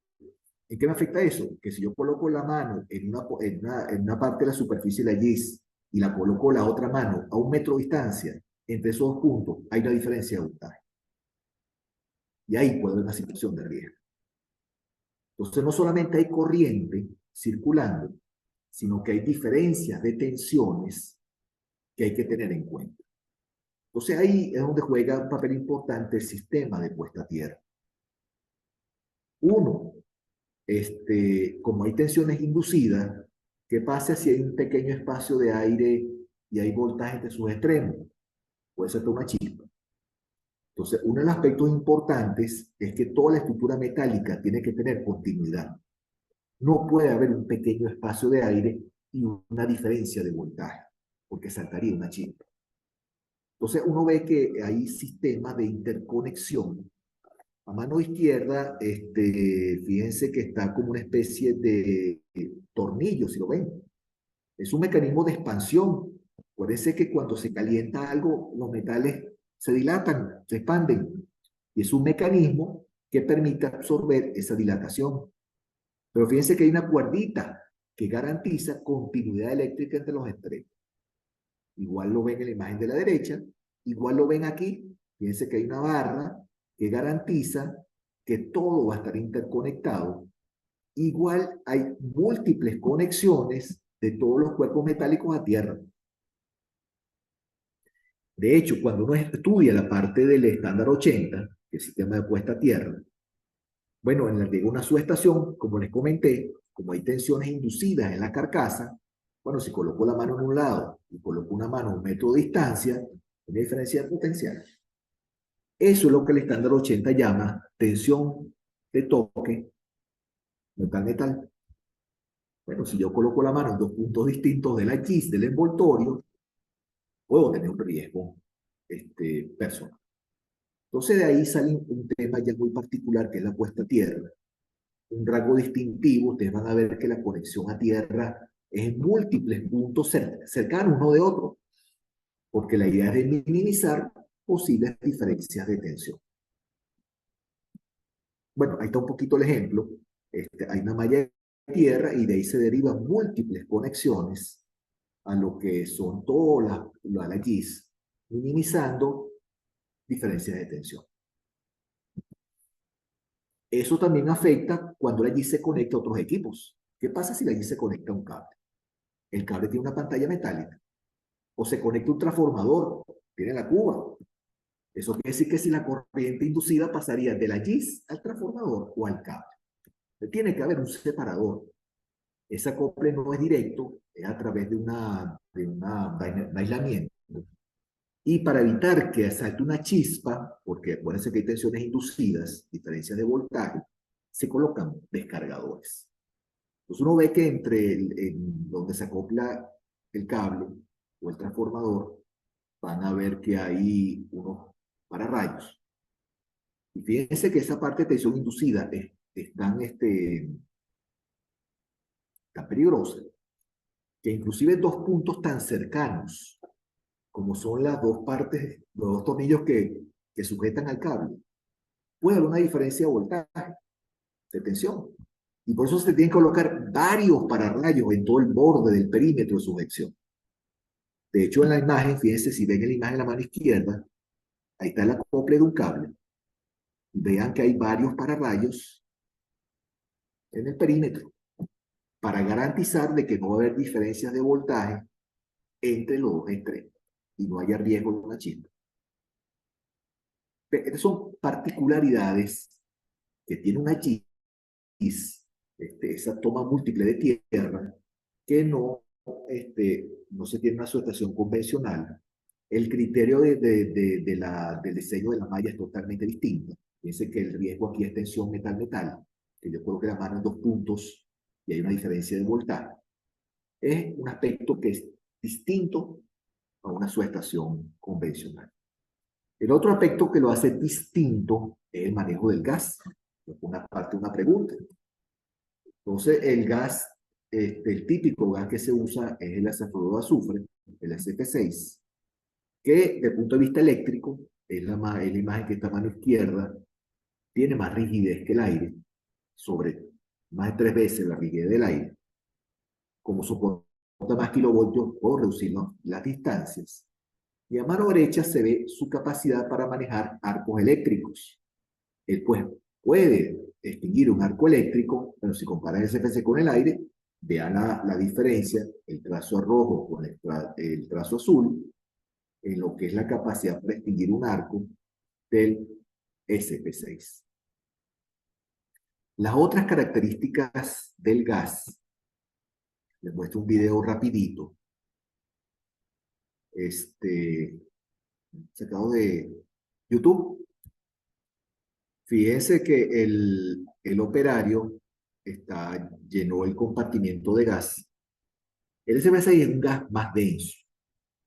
qué me afecta eso? Que si yo coloco la mano en una parte de la superficie de la GIS y la coloco la otra mano a 1 metro de distancia, entre esos dos puntos hay una diferencia de voltaje. Y ahí puede haber una situación de riesgo. Entonces no solamente hay corriente circulando, sino que hay diferencias de tensiones que hay que tener en cuenta. Entonces ahí es donde juega un papel importante el sistema de puesta a tierra. Uno, como hay tensiones inducidas, ¿qué pasa si hay un pequeño espacio de aire y hay voltaje entre sus extremos? Puede ser una chispa. Entonces, uno de los aspectos importantes es que toda la estructura metálica tiene que tener continuidad. No puede haber un pequeño espacio de aire y una diferencia de voltaje, porque saltaría una chispa. Entonces, uno ve que hay sistemas de interconexión. A mano izquierda, fíjense que está como una especie de tornillo, si lo ven. Es un mecanismo de expansión. Acuérdense que cuando se calienta algo, los metales se dilatan, se expanden. Y es un mecanismo que permite absorber esa dilatación. Pero fíjense que hay una cuerdita que garantiza continuidad eléctrica entre los extremos. Igual lo ven en la imagen de la derecha, igual lo ven aquí. Fíjense que hay una barra que garantiza que todo va a estar interconectado. Igual hay múltiples conexiones de todos los cuerpos metálicos a tierra. De hecho, cuando uno estudia la parte del estándar 80, que es el sistema de puesta a tierra, bueno, en la de una subestación, como les comenté, como hay tensiones inducidas en la carcasa, bueno, si coloco la mano en un lado y coloco una mano a 1 metro de distancia, hay una diferencia de potencial. Eso es lo que el estándar 80 llama tensión de toque metal-metal. Bueno, si yo coloco la mano en dos puntos distintos de la GIS del envoltorio, puedo tener un riesgo personal. Entonces de ahí sale un tema ya muy particular que es la puesta a tierra. Un rasgo distintivo, ustedes van a ver que la conexión a tierra es en múltiples puntos cercanos uno de otro, porque la idea es de minimizar posibles diferencias de tensión. Bueno, ahí está un poquito el ejemplo. Hay una malla de tierra y de ahí se derivan múltiples conexiones a lo que son todas las GIS, minimizando diferencias de tensión. Eso también afecta cuando la GIS se conecta a otros equipos. ¿Qué pasa si la GIS se conecta a un cable? El cable tiene una pantalla metálica. O se conecta a un transformador, tiene la cuba. Eso quiere decir que si la corriente inducida pasaría de la GIS al transformador o al cable. Tiene que haber un separador. Ese acople no es directo, es a través de un aislamiento. Y para evitar que salte una chispa, porque acuérdense que hay tensiones inducidas, diferencias de voltaje, se colocan descargadores. Entonces uno ve que donde se acopla el cable o el transformador, van a ver que hay unos pararrayos. Y fíjense que esa parte de tensión inducida es tan peligrosa que inclusive dos puntos tan cercanos como son las dos partes, los dos tornillos que sujetan al cable, puede haber una diferencia de voltaje, de tensión. Y por eso se tienen que colocar varios pararrayos en todo el borde del perímetro de sujeción. De hecho, en la imagen, fíjense, si ven en la imagen en la mano izquierda, ahí está el acople de un cable. Vean que hay varios pararrayos en el perímetro para garantizar de que no va a haber diferencias de voltaje entre los dos extremos y no haya riesgo de una chispa. Estas son particularidades que tiene una GIS, esa toma múltiple de tierra, que no se tiene una subestación convencional. El criterio del diseño de la malla es totalmente distinto. Fíjense que el riesgo aquí es tensión metal-metal, que yo coloque la mano en dos puntos y hay una diferencia de voltaje. Es un aspecto que es distinto a una subestación convencional. El otro aspecto que lo hace distinto es el manejo del gas. Una parte, una pregunta. Entonces, el gas, el típico gas que se usa es el azafluoruro de azufre, el SF6, que desde el punto de vista eléctrico, es la imagen que está a mano izquierda, tiene más rigidez que el aire, sobre más de 3 veces la rigidez del aire. Como soporta más kilovoltios, puedo reducir las distancias. Y a mano derecha se ve su capacidad para manejar arcos eléctricos. Él pues puede extinguir un arco eléctrico, pero si compara el SFC con el aire, vean la diferencia, el trazo rojo con el trazo azul, en lo que es la capacidad para extinguir un arco del SF6. Las otras características del gas, les muestro un video rapidito, sacado de YouTube. Fíjense que el operario llenó el compartimiento de gas. El SF6 es un gas más denso.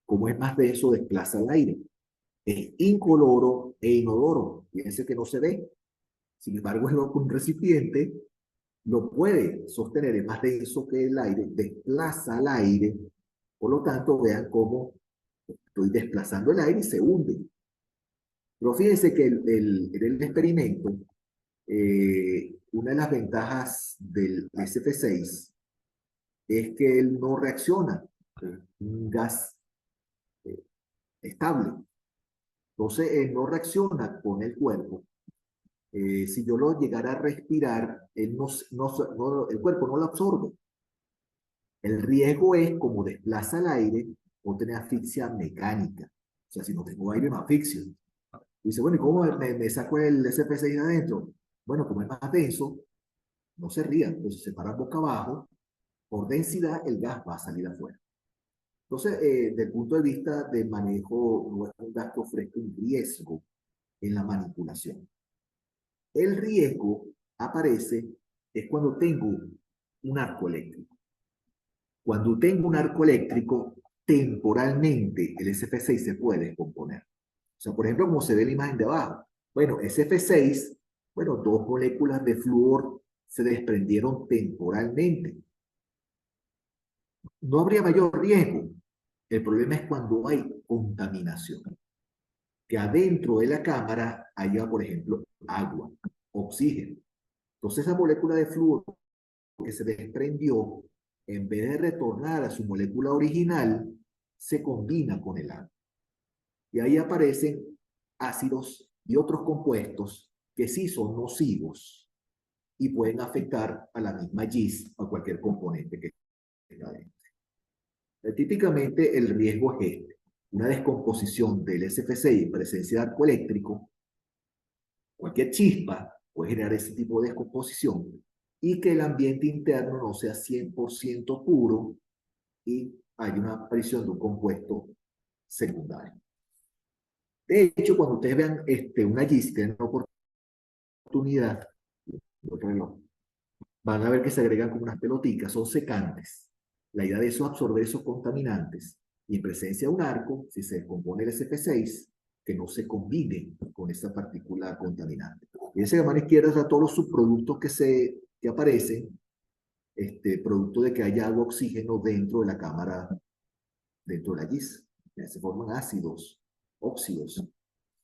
Como es más denso, desplaza el aire. Es incoloro e inodoro. Fíjense que no se ve. Sin embargo, un recipiente lo puede sostener, es más denso que el aire, desplaza el aire. Por lo tanto, vean cómo estoy desplazando el aire y se hunde. Pero fíjense que en el experimento, una de las ventajas del SF6 es que él no reacciona, un gas estable. Entonces, no reacciona con el cuerpo. Si yo lo llegara a respirar, el cuerpo no lo absorbe. El riesgo es, como desplaza el aire, o tener asfixia mecánica. O sea, si no tengo aire, me asfixio. Y dice, bueno, ¿y cómo me saco el SP6 de adentro? Bueno, como es más denso, no se ría. Entonces se para boca abajo, por densidad, el gas va a salir afuera. Entonces, desde el punto de vista de manejo, no es un gas que ofrezca un riesgo en la manipulación. El riesgo aparece es cuando tengo un arco eléctrico. Cuando tengo un arco eléctrico, temporalmente el SF6 se puede descomponer. O sea, por ejemplo, como se ve en la imagen de abajo. Bueno, SF6, bueno, dos moléculas de flúor se desprendieron temporalmente. No habría mayor riesgo. El problema es cuando hay contaminación. Que adentro de la cámara haya, por ejemplo, agua, oxígeno. Entonces esa molécula de flúor que se desprendió, en vez de retornar a su molécula original, se combina con el agua. Y ahí aparecen ácidos y otros compuestos que sí son nocivos y pueden afectar a la misma GIS o a cualquier componente que tenga dentro. Típicamente el riesgo es una descomposición del SF6 en presencia de arco eléctrico. Cualquier chispa puede generar ese tipo de descomposición y que el ambiente interno no sea 100% puro y hay una aparición de un compuesto secundario. De hecho, cuando ustedes vean una GIS, tienen una oportunidad, van a ver que se agregan como unas pelotitas, son secantes. La idea de eso es absorber esos contaminantes. Y en presencia de un arco, si se descompone el SF6, que no se combinen con esa partícula contaminante. Fíjense que a mano izquierda están todos los subproductos que aparecen, producto de que haya agua, oxígeno dentro de la cámara, dentro de la GIS. Se forman ácidos, óxidos,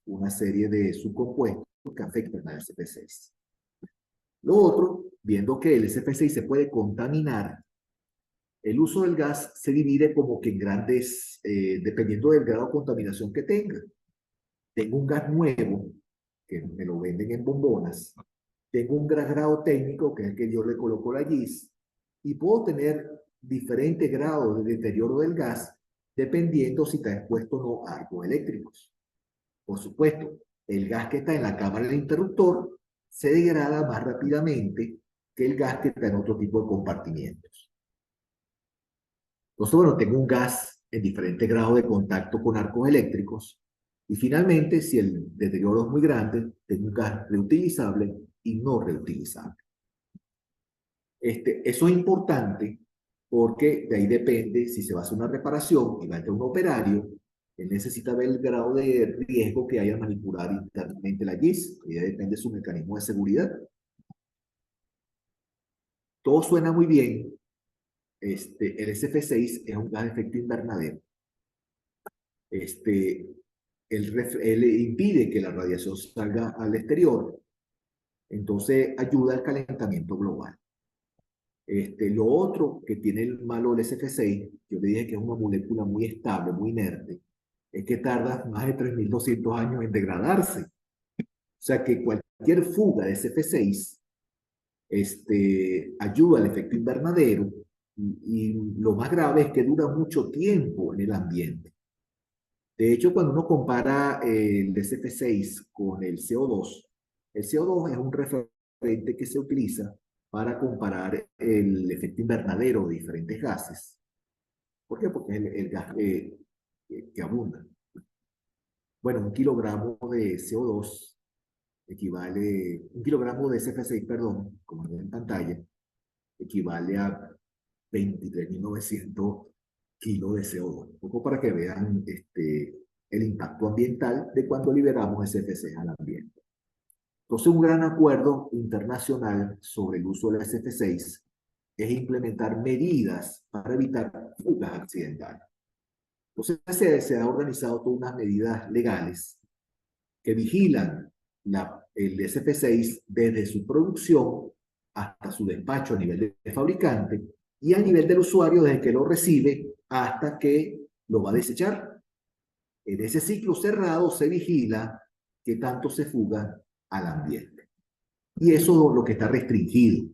una serie de subcompuestos que afectan al SF6. Lo otro, viendo que el SF6 se puede contaminar, el uso del gas se divide como que en grandes, dependiendo del grado de contaminación que tenga. Tengo un gas nuevo, que me lo venden en bombonas. Tengo un grado técnico, que es el que yo le coloco la GIS, y puedo tener diferentes grados de deterioro del gas, dependiendo si está expuesto o no a arcos eléctricos. Por supuesto, el gas que está en la cámara del interruptor se degrada más rápidamente que el gas que está en otro tipo de compartimientos. Entonces, bueno, tengo un gas en diferentes grados de contacto con arcos eléctricos. Y finalmente, si el deterioro es muy grande, tengo un gas reutilizable y no reutilizable. Eso es importante porque de ahí depende si se va a hacer una reparación y va a entrar un operario, él necesita ver el grado de riesgo que haya al manipular internamente la GIS, y de ahí depende su mecanismo de seguridad. Todo suena muy bien. El SF6 es un gas de efecto invernadero. Él impide que la radiación salga al exterior, entonces ayuda al calentamiento global. Lo otro que tiene el malo del SF6, yo le dije que es una molécula muy estable, muy inerte, es que tarda más de 3.200 años en degradarse. O sea que cualquier fuga de SF6 ayuda al efecto invernadero y lo más grave es que dura mucho tiempo en el ambiente. De hecho, cuando uno compara el SF6 con el CO2 es un referente que se utiliza para comparar el efecto invernadero de diferentes gases. ¿Por qué? Porque es el gas que abunda. Bueno, un kilogramo de CO2 equivale, un kilogramo de SF6, perdón, como ven en pantalla, equivale a 23.900 kilos de CO2. Un poco para que vean el impacto ambiental de cuando liberamos SF6 al ambiente. Entonces, un gran acuerdo internacional sobre el uso del SF6 es implementar medidas para evitar fugas accidentales. Entonces, se ha organizado todas unas medidas legales que vigilan el SF6 desde su producción hasta su despacho a nivel de fabricante y a nivel del usuario desde que lo recibe hasta que lo va a desechar. En ese ciclo cerrado se vigila qué tanto se fuga al ambiente. Y eso es lo que está restringido.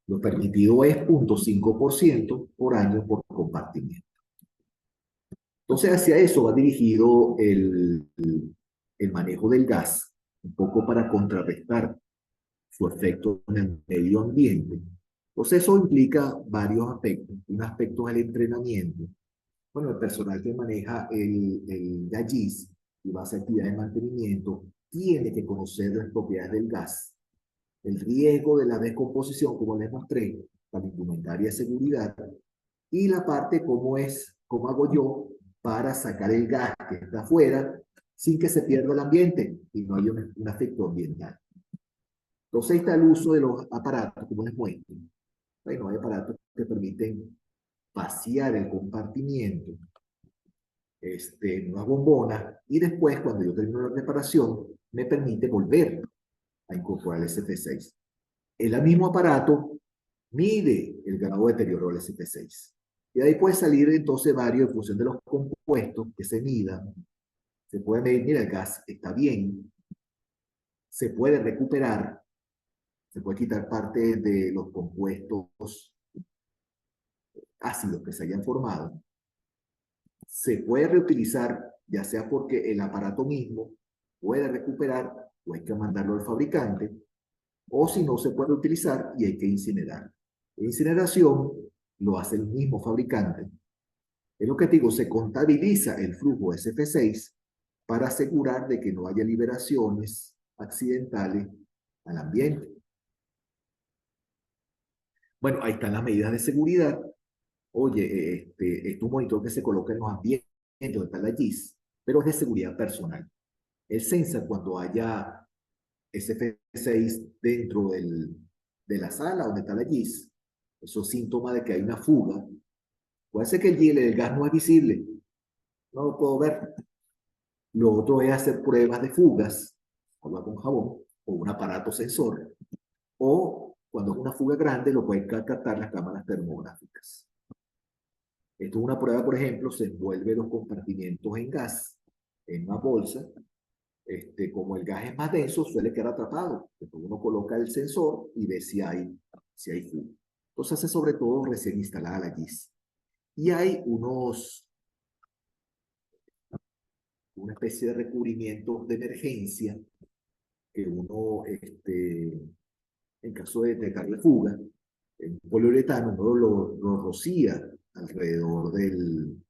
Lo permitido es 0.5% por año por compartimiento. Entonces, hacia eso va dirigido el manejo del gas, un poco para contrarrestar su efecto en el medio ambiente. Entonces, eso implica varios aspectos. Un aspecto es el entrenamiento. Bueno, el personal que maneja el GIS y va a hacer actividades de mantenimiento tiene que conocer las propiedades del gas, el riesgo de la descomposición, como les mostré, la indumentaria de seguridad, y la parte cómo hago yo para sacar el gas que está afuera sin que se pierda el ambiente y no haya un efecto ambiental. Entonces ahí está el uso de los aparatos, como les muestro. Bueno, hay aparatos que permiten vaciar el compartimiento en una bombona y después, cuando yo termino la reparación, me permite volver a incorporar el SF6. El mismo aparato mide el grado de deterioro del SF6. Y de ahí puede salir entonces varios en función de los compuestos que se midan. Se puede medir, mira, el gas está bien, se puede recuperar, se puede quitar parte de los compuestos ácidos que se hayan formado, se puede reutilizar, ya sea porque el aparato mismo puede recuperar o hay que mandarlo al fabricante, o si no se puede utilizar y hay que incinerar. La incineración lo hace el mismo fabricante. Es lo que te digo, se contabiliza el flujo SF6 para asegurar de que no haya liberaciones accidentales al ambiente. Bueno, ahí están las medidas de seguridad. Oye, es un monitor que se coloca en los ambientes donde está la GIS, pero es de seguridad personal. El sensor, cuando haya SF6 dentro de la sala donde está la GIS, eso es síntoma de que hay una fuga. Puede ser que el gas no es visible, no lo puedo ver. Lo otro es hacer pruebas de fugas, agua con jabón, o un aparato sensor, o cuando es una fuga grande lo pueden captar las cámaras termográficas. Esto es una prueba, por ejemplo, se envuelve los compartimientos en gas, en una bolsa. Como el gas es más denso, suele quedar atrapado. Después uno coloca el sensor y ve si hay fuga. Entonces hace sobre todo recién instalada la GIS. Y hay una especie de recubrimientos de emergencia que uno, en caso de detectar fuga, en poliuretano, uno lo rocía alrededor del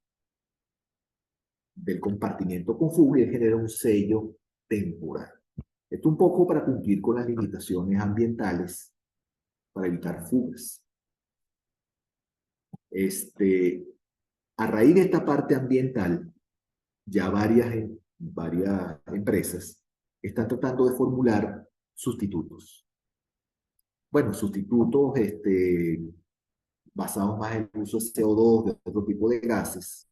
compartimiento con fuga y genera un sello temporal. Esto un poco para cumplir con las limitaciones ambientales para evitar fugas. A raíz de esta parte ambiental, ya varias empresas están tratando de formular sustitutos. Bueno, sustitutos basados más en el uso de CO2, de otro tipo de gases,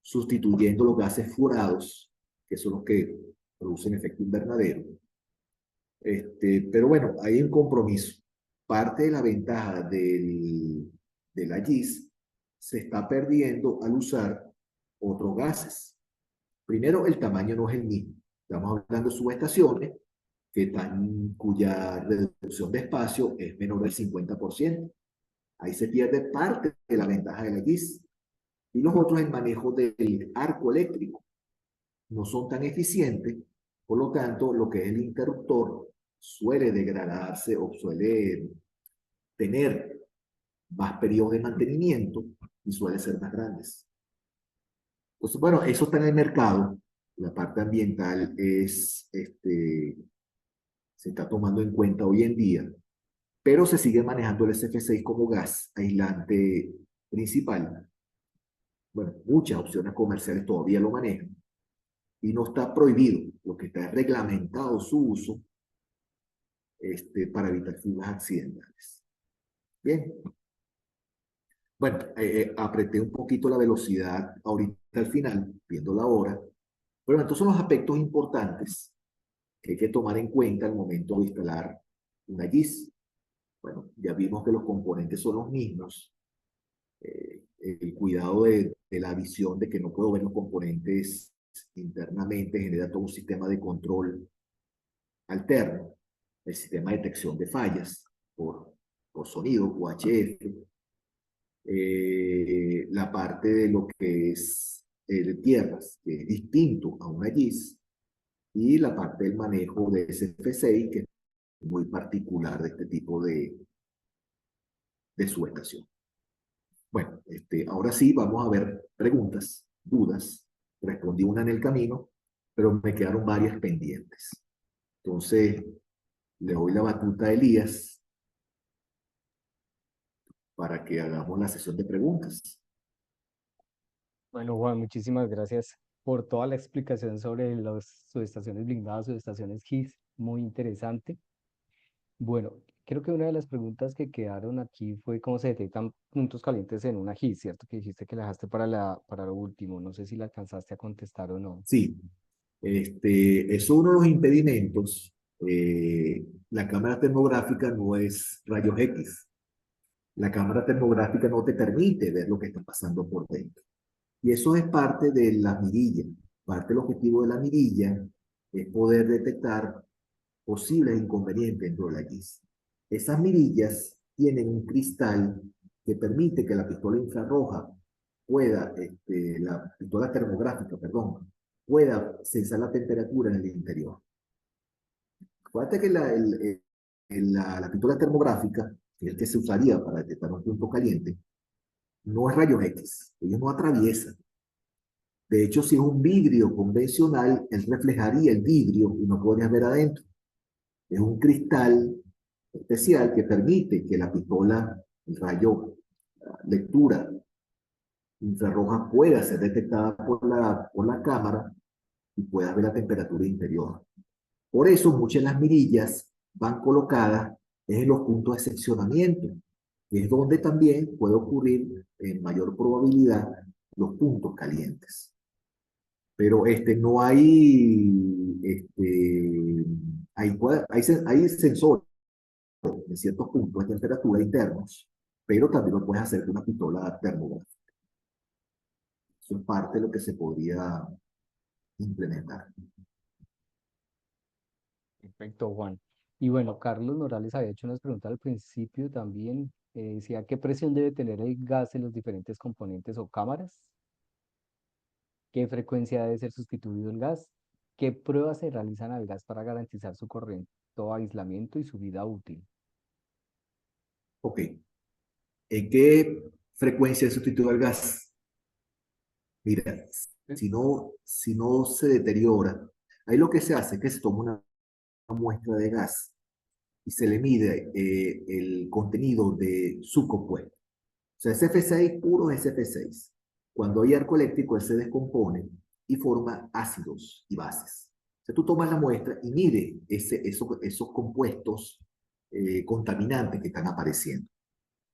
sustituyendo los gases fluorados, que son los que producen efecto invernadero. Pero bueno, hay un compromiso. Parte de la ventaja de la GIS se está perdiendo al usar otros gases. Primero, el tamaño no es el mismo. Estamos hablando de subestaciones cuya reducción de espacio es menor del 50%. Ahí se pierde parte de la ventaja de la GIS. Y los otros, el manejo del arco eléctrico, no son tan eficientes, por lo tanto, lo que es el interruptor suele degradarse o suele tener más periodos de mantenimiento y suele ser más grandes. Entonces, bueno, eso está en el mercado. La parte ambiental se está tomando en cuenta hoy en día, pero se sigue manejando el SF6 como gas aislante principal. Bueno, muchas opciones comerciales todavía lo manejan y no está prohibido, lo que está reglamentado su uso para evitar fugas accidentales. Bien. Bueno, apreté un poquito la velocidad ahorita al final, viendo la hora. Pero estos son los aspectos importantes que hay que tomar en cuenta al momento de instalar una GIS. Bueno, ya vimos que los componentes son los mismos. El cuidado de la visión de que no puedo ver los componentes internamente genera todo un sistema de control alterno. El sistema de detección de fallas por sonido, UHF. La parte de lo que es tierras, que es distinto a una GIS, y la parte del manejo de SF6, que es muy particular de este tipo de subestación. Bueno, ahora sí vamos a ver preguntas, dudas. Respondí una en el camino, pero me quedaron varias pendientes. Entonces, le doy la batuta a Elías para que hagamos la sesión de preguntas. Bueno, Juan, muchísimas gracias por toda la explicación sobre las subestaciones blindadas, subestaciones GIS, muy interesante. Bueno, creo que una de las preguntas que quedaron aquí fue cómo se detectan puntos calientes en una GIS, ¿cierto? Que dijiste que la dejaste para lo último, no sé si la alcanzaste a contestar o no. Sí, es uno de los impedimentos. La cámara termográfica no es rayos X. La cámara termográfica no te permite ver lo que está pasando por dentro. Y eso es parte de la mirilla. Parte del objetivo de la mirilla es poder detectar posibles inconvenientes dentro de la GIS. Esas mirillas tienen un cristal que permite que la pistola infrarroja la pistola termográfica, perdón, pueda sensar la temperatura en el interior. Acuérdate que la pistola termográfica, que es el que se usaría para detectar un punto caliente, no es rayos X, ellos no atraviesan. De hecho, si es un vidrio convencional, él reflejaría el vidrio y no podrías ver adentro. Es un cristal especial que permite que la pistola, el rayo, la lectura infrarroja pueda ser detectada por la cámara y puedas ver la temperatura interior. Por eso muchas de las mirillas van colocadas en los puntos de seccionamiento, que es donde también puede ocurrir en mayor probabilidad los puntos calientes. Pero no hay, hay sensores en ciertos puntos de temperatura internos, pero también lo puedes hacer con una pistola termográfica. Eso es parte de lo que se podría implementar. Perfecto, Juan. Y bueno, Carlos Morales había hecho unas preguntas al principio también. Decía, ¿qué presión debe tener el gas en los diferentes componentes o cámaras? ¿Qué frecuencia debe ser sustituido el gas? ¿Qué pruebas se realizan al gas para garantizar su correcto aislamiento y su vida útil? Ok. ¿En qué frecuencia sustituye el gas? Mira, si no se deteriora, ahí lo que se hace es que se toma una muestra de gas y se le mide el contenido de su compuesto. O sea, SF6 puro es SF6. Cuando hay arco eléctrico, él se descompone y forma ácidos y bases. O sea, tú tomas la muestra y mide esos compuestos contaminantes que están apareciendo.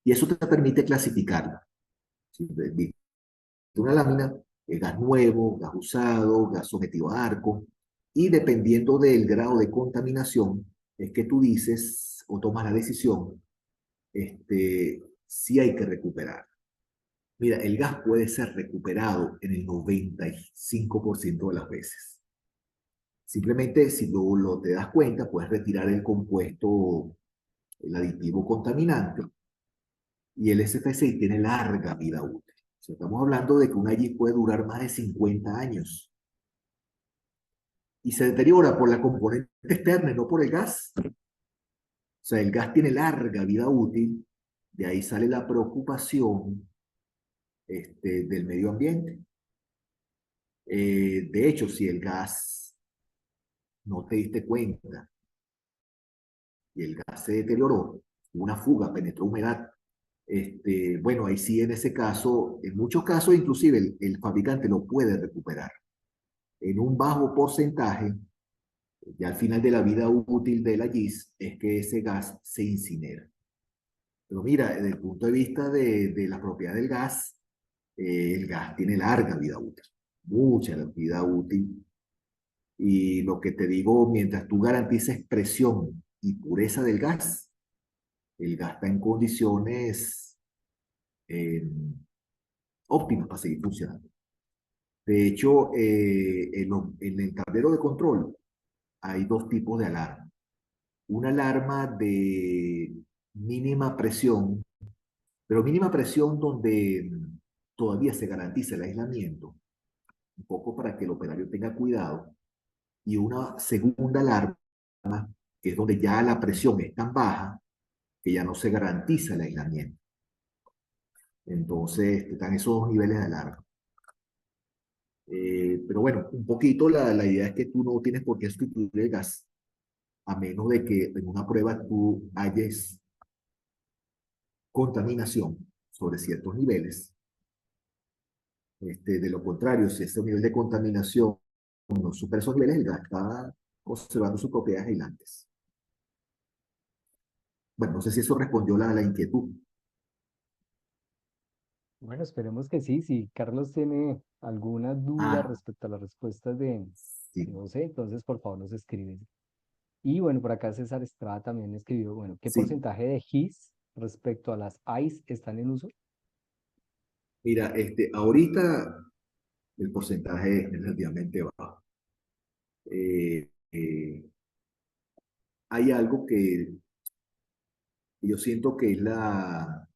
Y eso te permite clasificarlo. ¿Sí? Una lámina, gas nuevo, gas usado, gas sometido a arco, y dependiendo del grado de contaminación, es que tú dices o tomas la decisión si hay que recuperar. Mira, el gas puede ser recuperado en el 95% de las veces. Simplemente si lo te das cuenta, puedes retirar el compuesto, el aditivo contaminante, y el SF6 tiene larga vida útil. O sea, estamos hablando de que un allí puede durar más de 50 años y se deteriora por la componente externa y no por el gas. O sea, el gas tiene larga vida útil, de ahí sale la preocupación del medio ambiente. De hecho, si el gas no te diste cuenta y el gas se deterioró, una fuga, penetró humedad, bueno, ahí sí en ese caso, en muchos casos inclusive el fabricante lo puede recuperar. En un bajo porcentaje, ya al final de la vida útil de la GIS, es que ese gas se incinera. Pero mira, desde el punto de vista de la propiedad del gas, el gas tiene larga vida útil, mucha vida útil. Y lo que te digo, mientras tú garantices presión y pureza del gas, el gas está en condiciones eh, óptimas para seguir funcionando. De hecho, en el tablero de control hay dos tipos de alarma. Una alarma de mínima presión, pero mínima presión donde todavía se garantiza el aislamiento, un poco para que el operario tenga cuidado, y una segunda alarma, que es donde ya la presión es tan baja que ya no se garantiza el aislamiento. Entonces, están esos dos niveles de alarma. Pero bueno, un poquito la idea es que tú no tienes por qué sustituir el gas, a menos de que en una prueba tú halles contaminación sobre ciertos niveles. De lo contrario, si ese nivel de contaminación no supera esos niveles, el gas está conservando sus propiedades aislantes. Bueno, no sé si eso respondió la inquietud. Bueno, esperemos que sí. Si Carlos tiene alguna duda Ah, respecto a las respuestas de sí, José, entonces por favor nos escribe. Y bueno, por acá César Estrada también escribió, bueno, ¿qué sí. porcentaje de GIS respecto a las ICE están en uso? Mira, ahorita el porcentaje es relativamente bajo. Eh, eh, Hay algo que yo siento que es la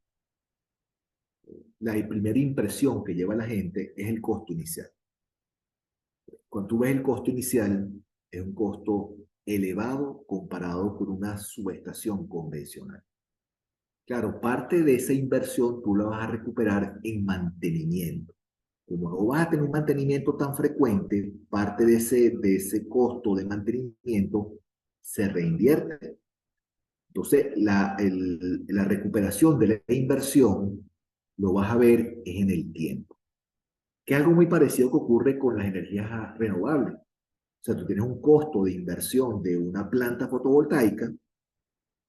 primera impresión que lleva la gente, es el costo inicial. Cuando tú ves el costo inicial, es un costo elevado comparado con una subestación convencional. Claro, parte de esa inversión tú la vas a recuperar en mantenimiento. Como no vas a tener un mantenimiento tan frecuente, parte de ese costo de mantenimiento se reinvierte. Entonces, la recuperación de la inversión lo vas a ver en el tiempo, que es algo muy parecido que ocurre con las energías renovables. O sea, tú tienes un costo de inversión de una planta fotovoltaica.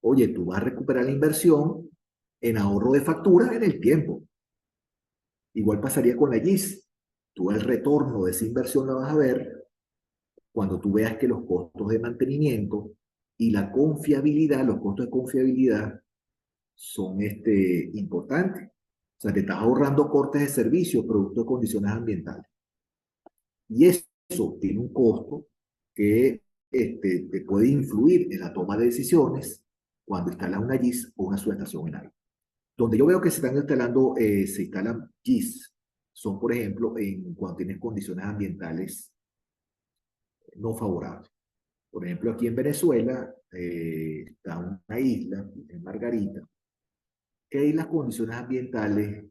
Oye, tú vas a recuperar la inversión en ahorro de factura en el tiempo. Igual pasaría con la GIS. Tú el retorno de esa inversión la vas a ver cuando tú veas que los costos de mantenimiento y la confiabilidad, los costos de confiabilidad son importantes. O sea, te estás ahorrando cortes de servicio producto de condiciones ambientales. Y eso tiene un costo que te puede influir en la toma de decisiones cuando instalas una GIS o una subestación en aire. Donde yo veo que se están instalando, se instalan GIS, son por ejemplo cuando tienes condiciones ambientales no favorables. Por ejemplo, aquí en Venezuela está una isla, en Margarita, que hay las condiciones ambientales,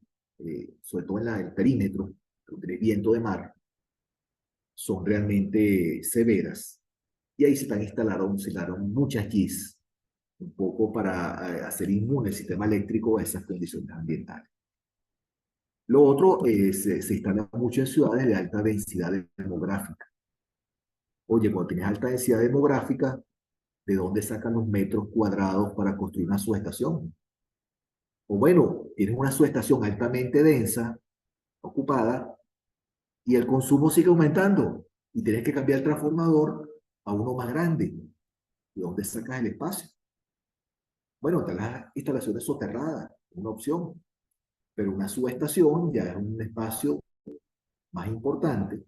sobre todo en el perímetro, donde hay viento de mar, son realmente severas. Y ahí se instalaron muchas GIS, un poco para hacer inmune el sistema eléctrico a esas condiciones ambientales. Lo otro, se instala mucho en ciudades de alta densidad demográfica. Oye, cuando tienes alta densidad demográfica, ¿de dónde sacan los metros cuadrados para construir una subestación? O bueno, tienes una subestación altamente densa, ocupada, y el consumo sigue aumentando, y tienes que cambiar el transformador a uno más grande. ¿De dónde sacas el espacio? Bueno, están las instalaciones soterradas, una opción, pero una subestación ya es un espacio más importante.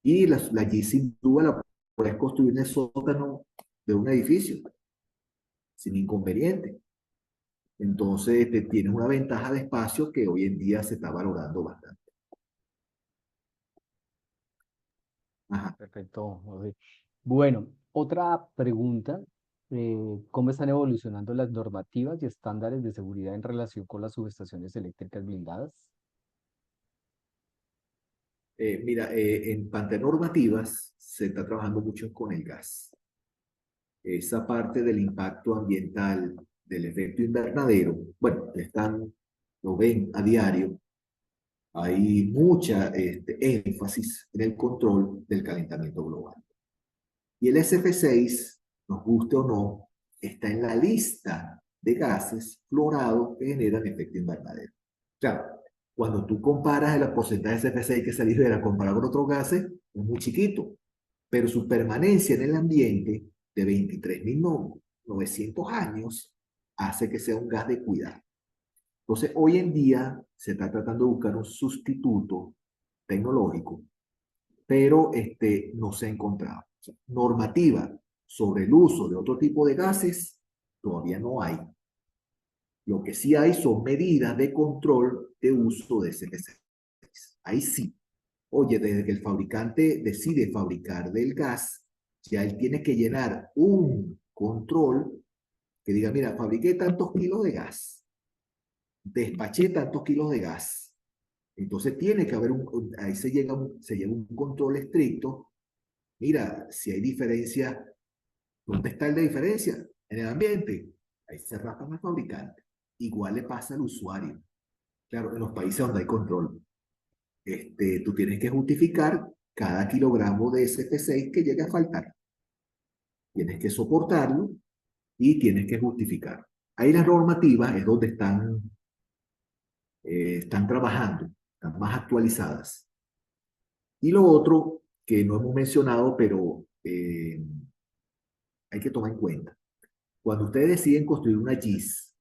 Y allí sin duda la puedes construir en el sótano de un edificio, sin inconveniente. Entonces tienes una ventaja de espacio que hoy en día se está valorando bastante. Ajá. Perfecto, José. Bueno, otra pregunta, ¿cómo están evolucionando las normativas y estándares de seguridad en relación con las subestaciones eléctricas blindadas? Mira, en parte normativas se está trabajando mucho con el gas. Esa parte del impacto ambiental, del efecto invernadero, bueno, lo ven a diario, hay mucha énfasis en el control del calentamiento global. Y el SF6, nos guste o no, está en la lista de gases fluorados que generan efecto invernadero. Claro, cuando tú comparas el porcentaje de SF6 que se libera comparado con otros gases, es muy chiquito, pero su permanencia en el ambiente de 23.900 años hace que sea un gas de cuidado. Entonces, hoy en día se está tratando de buscar un sustituto tecnológico, pero no se ha encontrado. O sea, normativa sobre el uso de otro tipo de gases todavía no hay. Lo que sí hay son medidas de control de uso de CFC. Ahí sí. Oye, desde que el fabricante decide fabricar del gas, ya él tiene que llenar un control que diga, mira, fabriqué tantos kilos de gas, despaché tantos kilos de gas. Entonces tiene que haber ahí se llega un control estricto. Mira, si hay diferencia, ¿dónde está la diferencia? En el ambiente. Ahí se raspan al fabricante. Igual le pasa al usuario. Claro, en los países donde hay control, tú tienes que justificar cada kilogramo de SF6 que llegue a faltar. Tienes que soportarlo y tienes que justificar. Ahí las normativas es donde están trabajando, están más actualizadas. Y lo otro que no hemos mencionado, pero hay que tomar en cuenta. Cuando ustedes deciden construir una GIS,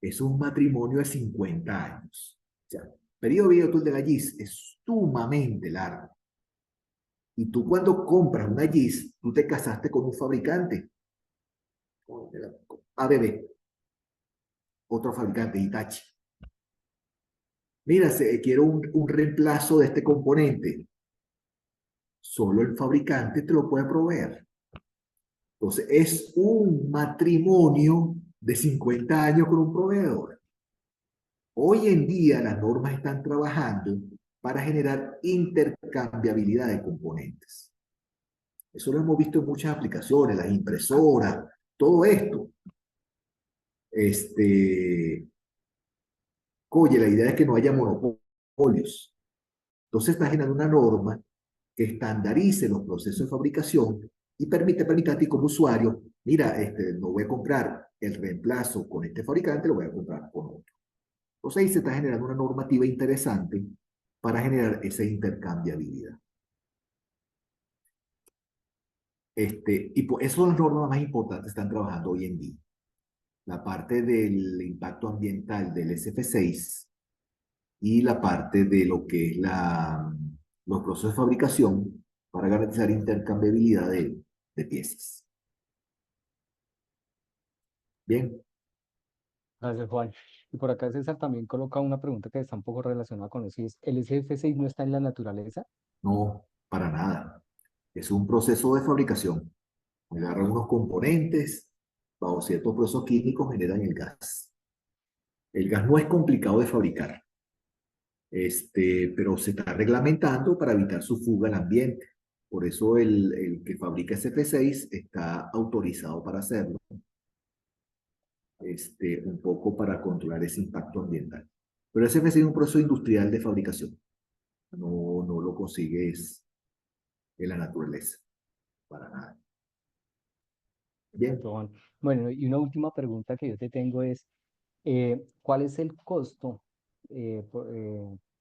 es un matrimonio de 50 años. O sea, el periodo de vida útil de la GIS es sumamente largo. Y tú cuando compras una GIS, tú te casaste con un fabricante, con ABB, otro fabricante, Hitachi. Mira, quiero un reemplazo de este componente. Solo el fabricante te lo puede proveer. Entonces, es un matrimonio de 50 años con un proveedor. Hoy en día las normas están trabajando para generar intercambiabilidad de componentes. Eso lo hemos visto en muchas aplicaciones, las impresoras, todo esto. Oye, la idea es que no haya monopolios. Entonces está generando una norma que estandarice los procesos de fabricación y permite a ti como usuario, mira, no voy a comprar el reemplazo con este fabricante, lo voy a comprar con otro. Entonces ahí se está generando una normativa interesante para generar esa intercambiabilidad. Y pues esas son las normas más importantes que están trabajando hoy en día. La parte del impacto ambiental del SF6 y la parte de lo que es los procesos de fabricación para garantizar intercambiabilidad de piezas. Bien, Gracias, Juan. Y por acá César también coloca una pregunta que está un poco relacionada con eso y es, ¿el SF6 no está en la naturaleza? no, para nada. Es un proceso de fabricación. Agarran unos componentes, bajo ciertos procesos químicos generan el gas. El gas no es complicado de fabricar, pero se está reglamentando para evitar su fuga al ambiente. Por eso el que fabrica SF6 está autorizado para hacerlo, un poco para controlar ese impacto ambiental. Pero SF6 es un proceso industrial de fabricación. No lo consigues en la naturaleza, para nada. Bien, Perfecto, Juan. Bueno, y una última pregunta que yo te tengo es, ¿cuál es el costo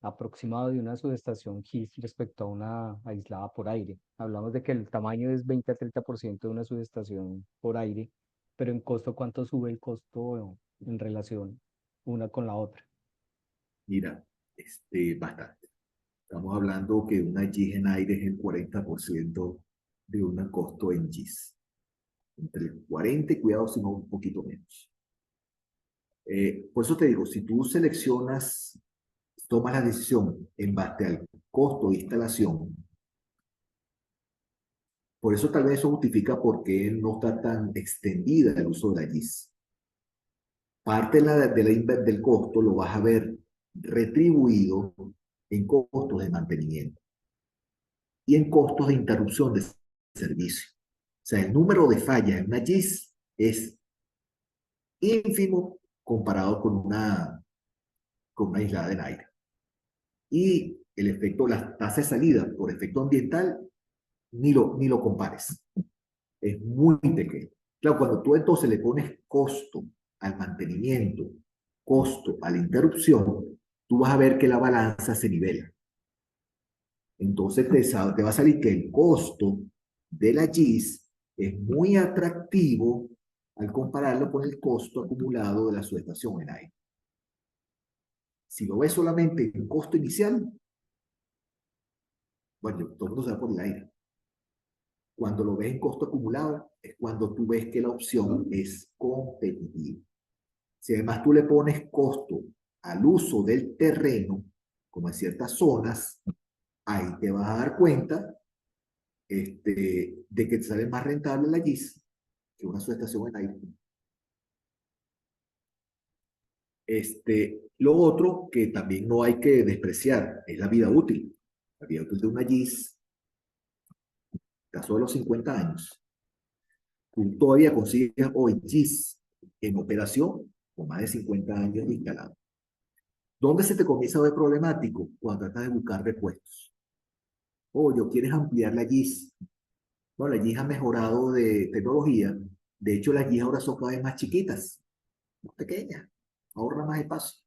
aproximado de una subestación GIS respecto a una aislada por aire? Hablamos de que el tamaño es 20 a 30% de una subestación por aire, pero en costo, ¿cuánto sube el costo en relación una con la otra? mira, bastante. Estamos hablando que una GIS en aire es el 40% de un costo en GIS. Entre el 40 y cuidado, si no un poquito menos. Por eso te digo, si tú seleccionas, tomas la decisión en base al costo de instalación, por eso tal vez eso justifica por qué no está tan extendida el uso de la GIS. Parte del costo lo vas a ver retribuido en costos de mantenimiento y en costos de interrupción de servicio. O sea, el número de fallas en una GIS es ínfimo comparado con una aislada en aire. Y el efecto, la tasa de salida por efecto ambiental, ni lo compares. Es muy pequeño. Claro, cuando tú entonces le pones costo al mantenimiento, costo a la interrupción, tú vas a ver que la balanza se nivela. Entonces te va a salir que el costo de la GIS es muy atractivo al compararlo con el costo acumulado de la subestación en aire. Si lo ves solamente en costo inicial, bueno, todo el mundo se va por el aire. Cuando lo ves en costo acumulado, es cuando tú ves que la opción es competitiva. Si además tú le pones costo al uso del terreno, como en ciertas zonas, ahí te vas a dar cuenta de que te sale más rentable la GIS que una subestación en aire. Lo otro que también no hay que despreciar es la vida útil. La vida útil de una GIS, caso de los 50 años, tú todavía consigues hoy GIS en operación con más de 50 años instalado. ¿Dónde se te comienza a ver problemático? Cuando tratas de buscar repuestos. Yo quieres ampliar la GIS. Bueno, la GIS ha mejorado de tecnología. De hecho, las GIS ahora son cada vez más chiquitas, más pequeñas, ahorra más espacio.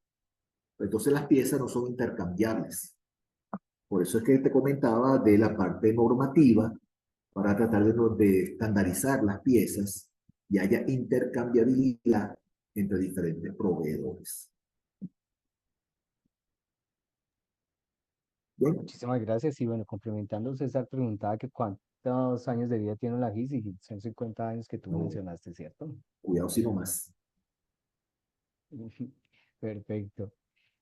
Entonces las piezas no son intercambiables. Por eso es que te comentaba de la parte normativa para tratar de estandarizar las piezas y haya intercambiabilidad entre diferentes proveedores. Bien, Muchísimas gracias. Y bueno, complementando, César preguntaba que cuántos años de vida tiene la GIS y son 50 años que tú no, mencionaste, ¿cierto? cuidado si no más. Perfecto.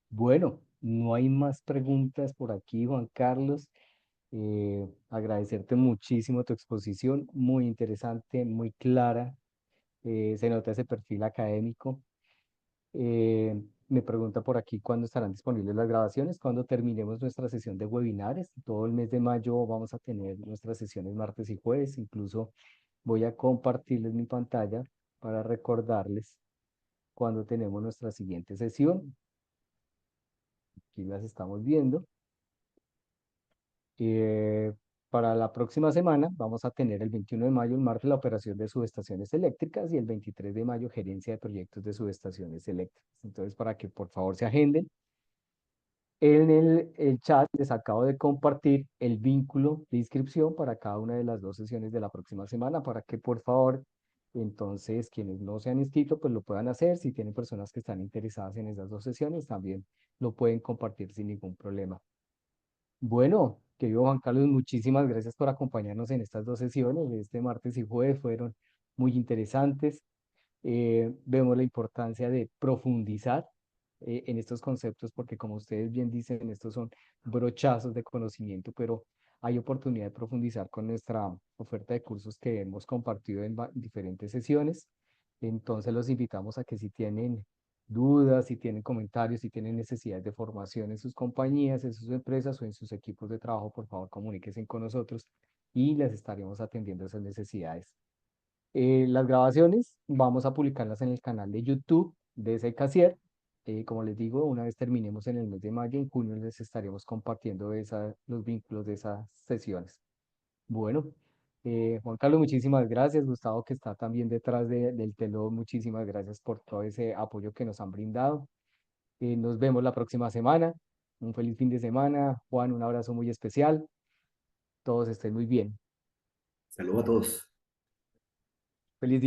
Bueno, no hay más preguntas por aquí, Juan Carlos. Agradecerte muchísimo tu exposición, muy interesante, muy clara. Se nota ese perfil académico. Me pregunta por aquí cuándo estarán disponibles las grabaciones, cuando terminemos nuestra sesión de webinares. Todo el mes de mayo vamos a tener nuestras sesiones martes y jueves. Incluso voy a compartirles mi pantalla para recordarles cuando tenemos nuestra siguiente sesión. Aquí las estamos viendo. para la próxima semana vamos a tener el 21 de mayo, el martes, la operación de subestaciones eléctricas y el 23 de mayo, gerencia de proyectos de subestaciones eléctricas. Entonces, para que por favor se agenden. En el chat les acabo de compartir el vínculo de inscripción para cada una de las dos sesiones de la próxima semana, para que por favor, entonces, quienes no se han inscrito, pues lo puedan hacer. Si tienen personas que están interesadas en esas dos sesiones, también lo pueden compartir sin ningún problema. Bueno, querido Juan Carlos, muchísimas gracias por acompañarnos en estas dos sesiones de este martes y jueves. Fueron muy interesantes. Vemos la importancia de profundizar en estos conceptos porque, como ustedes bien dicen, estos son brochazos de conocimiento, pero hay oportunidad de profundizar con nuestra oferta de cursos que hemos compartido en diferentes sesiones. Entonces los invitamos a que si tienen dudas, si tienen comentarios, si tienen necesidades de formación en sus compañías, en sus empresas o en sus equipos de trabajo, por favor comuníquense con nosotros y les estaremos atendiendo esas necesidades. Las grabaciones vamos a publicarlas en el canal de YouTube de Casier. Como les digo, una vez terminemos en el mes de mayo, en junio les estaremos compartiendo los vínculos de esas sesiones. Bueno, Juan Carlos, muchísimas gracias. Gustavo, que está también detrás del telón, muchísimas gracias por todo ese apoyo que nos han brindado. Nos vemos la próxima semana. Un feliz fin de semana. Juan, un abrazo muy especial. Todos estén muy bien. Saludos a todos. Feliz día.